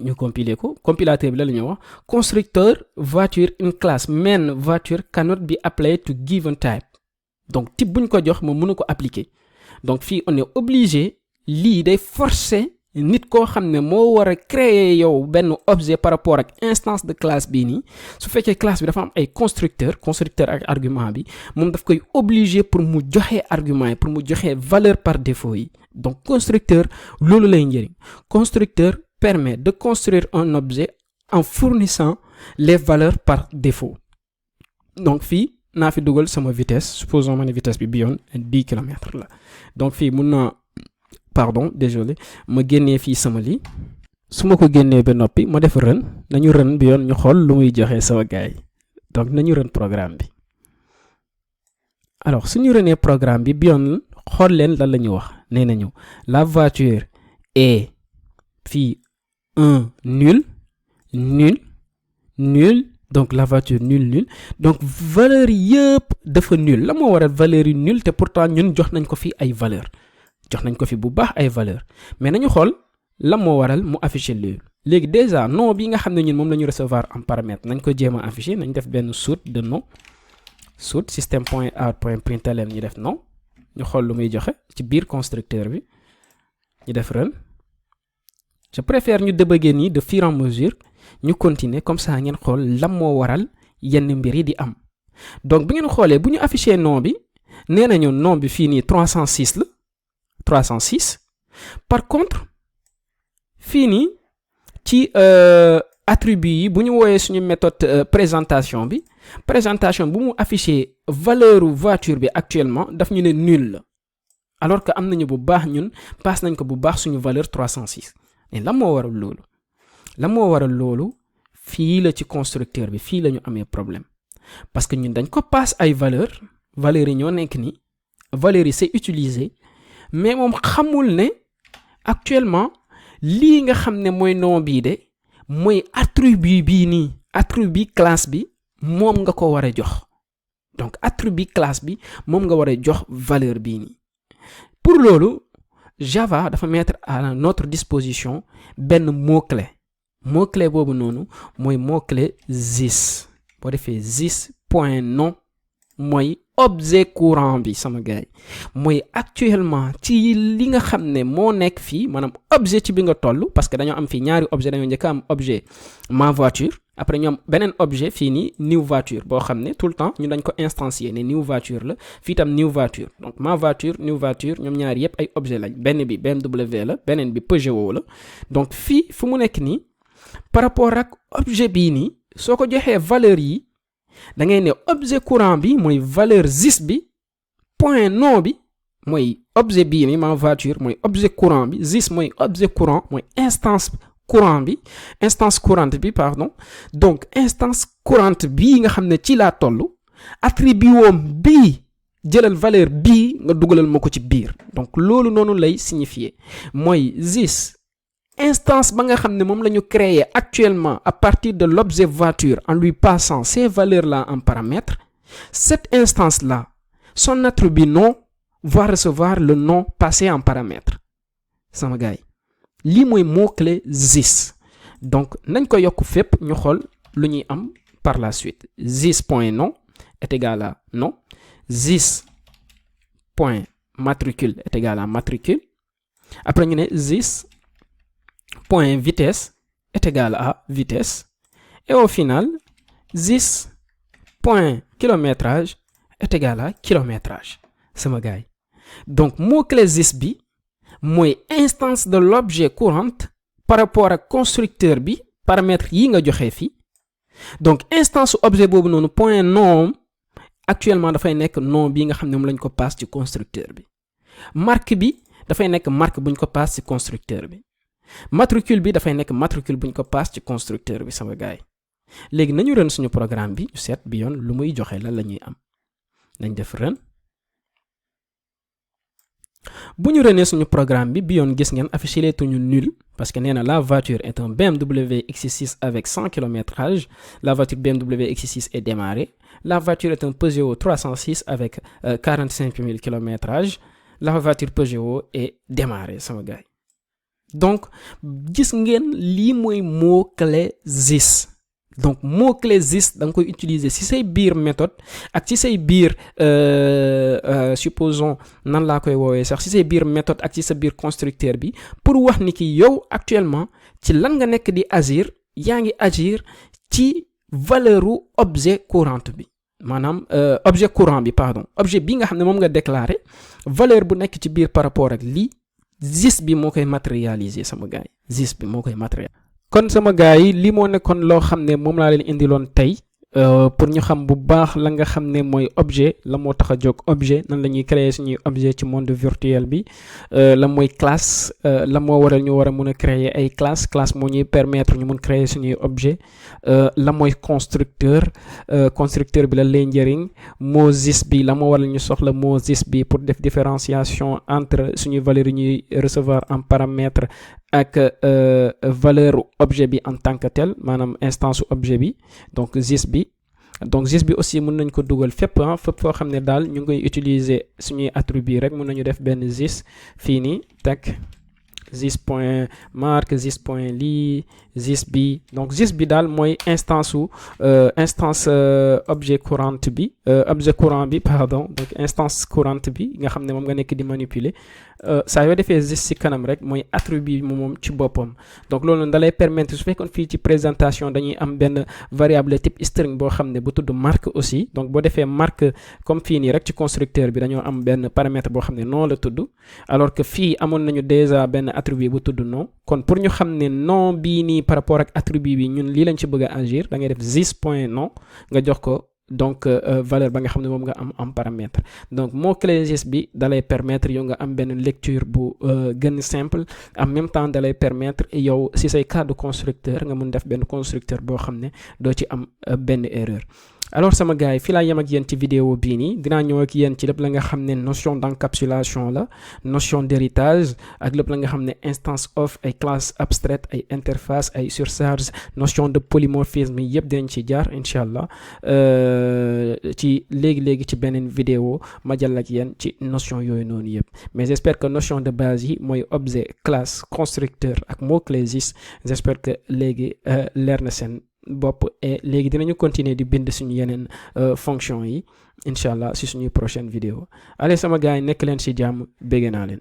ñu compiler ko compilateur bi la ñu wax constructeur voiture in class main voiture cannot be applied to given type donc type bu ñu ko jox moom mënu ko appliquer donc fii on est obligé lii day forcer nit koo xam ne moo war a créer yow benn objet par rapport ak instance de classe bii nii su fekkee classe bi dafa am ay constructeur ak argument bi moom daf koy obligé pour mu joxe argument yi pour mu joxe valeur par défaut yi donc constructeur loolu lay njëriñ constructeur permet de construire un objet en fournissant les valeurs par défaut donc fii naa fi dugal sama vitesse supposons ma ne vitesse bi yoon 10 km la donc fii mun naa désolé ma génnee fii sama lii su ma ko génnee ba noppi ma def run nañu run bi yoon ñu xool lu muy joxe sama gars yi donc nañu run programme bi alors suñu runee programme bi yoon xool leen lan la ñu wax nee nañu la voiture est fii nul donc la voiture nul donc valeur yëpp dafa nul la moo waral valeur yi nul te pourtant ñun jox nañ ko fi ay valeur jox nañ ko fi bu baax ay valeur mais nañu xool la moo waral mu afficher loolu léegi déjà nom bi nga xam ne ñun moom la ñu recevoir en paramètre nañ ko jéem a afficher nañ def benn source de nom source système.out.println ñu def nom ñu xool lu muy joxe ci biir constructeur bi ñu def run je préfère ñu débugger nii de fur et à mesure ñu continuer comme ça ngeen xool lan moo waral yenn mbir yi di am donc bi ngeen xoolee bu ñu afficher nom bi nee nañu nom bi fii nii 306 la 306 par contre fii nii ci attribut yi bu ñu wooyee suñu méthode présentation bi bu mu afficher valeur voiture bi actuellement daf ñu ne nul la alors que am nañu bu baax ñun passe nañ ko bu baax suñu valeur 306 et lan moo waral loolu la moo waral loolu fii la ci constructeur bi fii la ñu amee problème parce que ñun dañ ko passe ay valeurs yi ñoo nekk ni valeurs yi c'est utilisé mais moom xamul ne actuellement lii nga xam ne mooy nom bii de mooy attribut bii nii attribut classe bi moom nga ko war a jox donc attribut classe bi moom nga war a jox valeur bii nii pour loolu Java dafa mettre à notre disposition benn mot-clé boobu noonu mooy mot-clé this boo defee this point nom mooy objet courant bi sama gars yi mooy actuellement ci li nga xam ne moo nekk fii maanaam objet ci bi nga toll parce que dañoo am fii ñaari objet dañoo njëkk am objet ma voiture après ñoom beneen objet fii nii new voiture boo xam ne tout le temps ñu dañ ko instancier ne new voiture la fii tam new voiture donc ma voiture new voiture ñoom ñaari yépp ay objet lañ benn bi BMW la beneen bi Peugeot la donc fii fu mu nekk nii par rapport ak objet bii nii soo ko joxee valeur yi da ngay ne objet courant bi mooy valeur this bi point nom bi mooy objet bii nii ma voiture mooy objet courant bi this mooy objet courant mooy instance courante bi pardon donc instance courante bii nga xam ne ci laa toll attribut woom bii jëlal valeur bii nga dugalal ma ko ci biir donc loolu noonu lay signifier mooy this instance ba nga xam ne moom la ñu créer actuellement à partir de l'objet voiture en lui passant ces valeurs là en paramètre cette instance là son attribut nom va recevoir le nom passé en paramètre sama gars yi lii mooy mot-clé this donc nañ ko yokk fépp ñu xool lu ñuy am par la suite this point nom est égal à nom this point matricule est égal à matricule après ñu ne this point vitesse est égal à vitesse et au final this point kilométrage est égal à kilométrage sama gars yi donc mot-clé this bi mooy instance de l'objet courante par rapport ak constructeur bi paramètre yi nga joxe fii donc instance objet boobu noonu point nom actuellement dafay nekk nom bi nga xam ne moom lañ ko passe ci constructeur bi marque bi dafay nekk marque buñ ko passe ci constructeur bi matricule bi dafay nekk matricule buñ ko passe ci constructeur bi sama gars yi léegi nañu run suñu programme bi ñu seet bi yoon lu muy joxe lan la ñuy am nañ def run bu ñu runee suñu programme bi yoon gis ngeen affiché tuñu nul parce que nee na la voiture est un BMW X6 avec 100 km/h la voiture BMW X6 est démarrée la voiture est un Peugeot 306 avec 45 000 km/h la voiture Peugeot est démarrée sama gars yi donc gis ngeen lii mooy mot-clé this donc mot-clé this da nga koy utiliser ci say biir méthode ak ci say biir supposons nan laa koy woowee sax ci say biir méthode ak ci sa biir constructeur bi pour wax ni ki yow actuellement ci lan nga nekk di agir yaa ngi agir ci valeuru objet courant bi maanaam objet courant bi pardon objet bi nga xam ne moom nga déclaré valeur bu nekk ci biir par rapport ak lii this bi moo koy matérialiser sama gars yi this bi moo koy matérialiser kon sama gars yi lii moo nekkoon loo xam ne moom laa leen indiloon tey pour ñu xam bu baax la nga xam ne mooy objet la moo tax a jóg objet nan la ñuy créer suñuy objet ci monde virtuel bi la mooy classe la moo waral ñu war a mun a créer ay classe moo ñuy permettre ñu mun créer suñuy objet la mooy constructeur bi la lay njëriñ mot this bi la moo waral ñu soxla mot this bi pour def différenciation entre suñuy valeurs yi ñuy recevoir en paramètre ak valeur objet bi en tant que tel maanaam instance objet bi donc this bi aussi mën nañ ko dugal fépp foo xam ne daal ñu ngi koy utiliser suñuy attribut rek mën nañu def benn this fii nii teg this point marque this point lii this bi donc this bi daal mooy instance objet courant bi pardon donc instance courante bi nga xam ne moom nga nekk di manipuler saa yoo defee this ci kanam rek mooy attribut moom ci boppam donc loolu da lay permettre su fekkoon fii ci présentation dañuy am benn variable type string boo xam ne bu tudd marque aussi donc boo defee marque comme fii nii rek ci constructeur bi dañoo am benn paramètre boo xam ne nom la tudd alors que fii amoon nañu déjà benn attribut bu tudd nom kon pour ñu xam ne nom bii nii par rapport ak attribut bi ñun lii lañ ci bëgg a agir da ngay def this point nom nga jox ko donc valeur ba nga xam ne moom nga am en paramètre. donc mot clé gis bi dalay permettre yow nga am benn lecture bu gën simple, en même temps dalay permettre yow si say cas de constructeur nga mun def benn constructeur boo xam ne doo ci am benn erreur. alors sama gars yi fii laa yem ak yéen ci vidéo bii nii, dinaa ñëw ak yéen ci lépp la nga xam ne notion d'encapsulation la, notion d'héritage, ak lépp la nga xam ne instance of, ay classe abstraite, ay interface, ay surcharge, notion de polymorphisme yëpp dinañ ci jaar incha allah ci léegi ci beneen vidéo ma jàll ak yéen ci notion yooyu noonu yëpp. mais j'espère que notion de base yi mooy objet, classe, constructeur ak mot clé j'espère que léegi leer na seen bopp, et léegi dinañu continuer di bind suñu yeneen fonction yi incha allah si suñuy prochaine vidéo. allez sama gars yi nekk leen ci jàmm, bégg naa leen.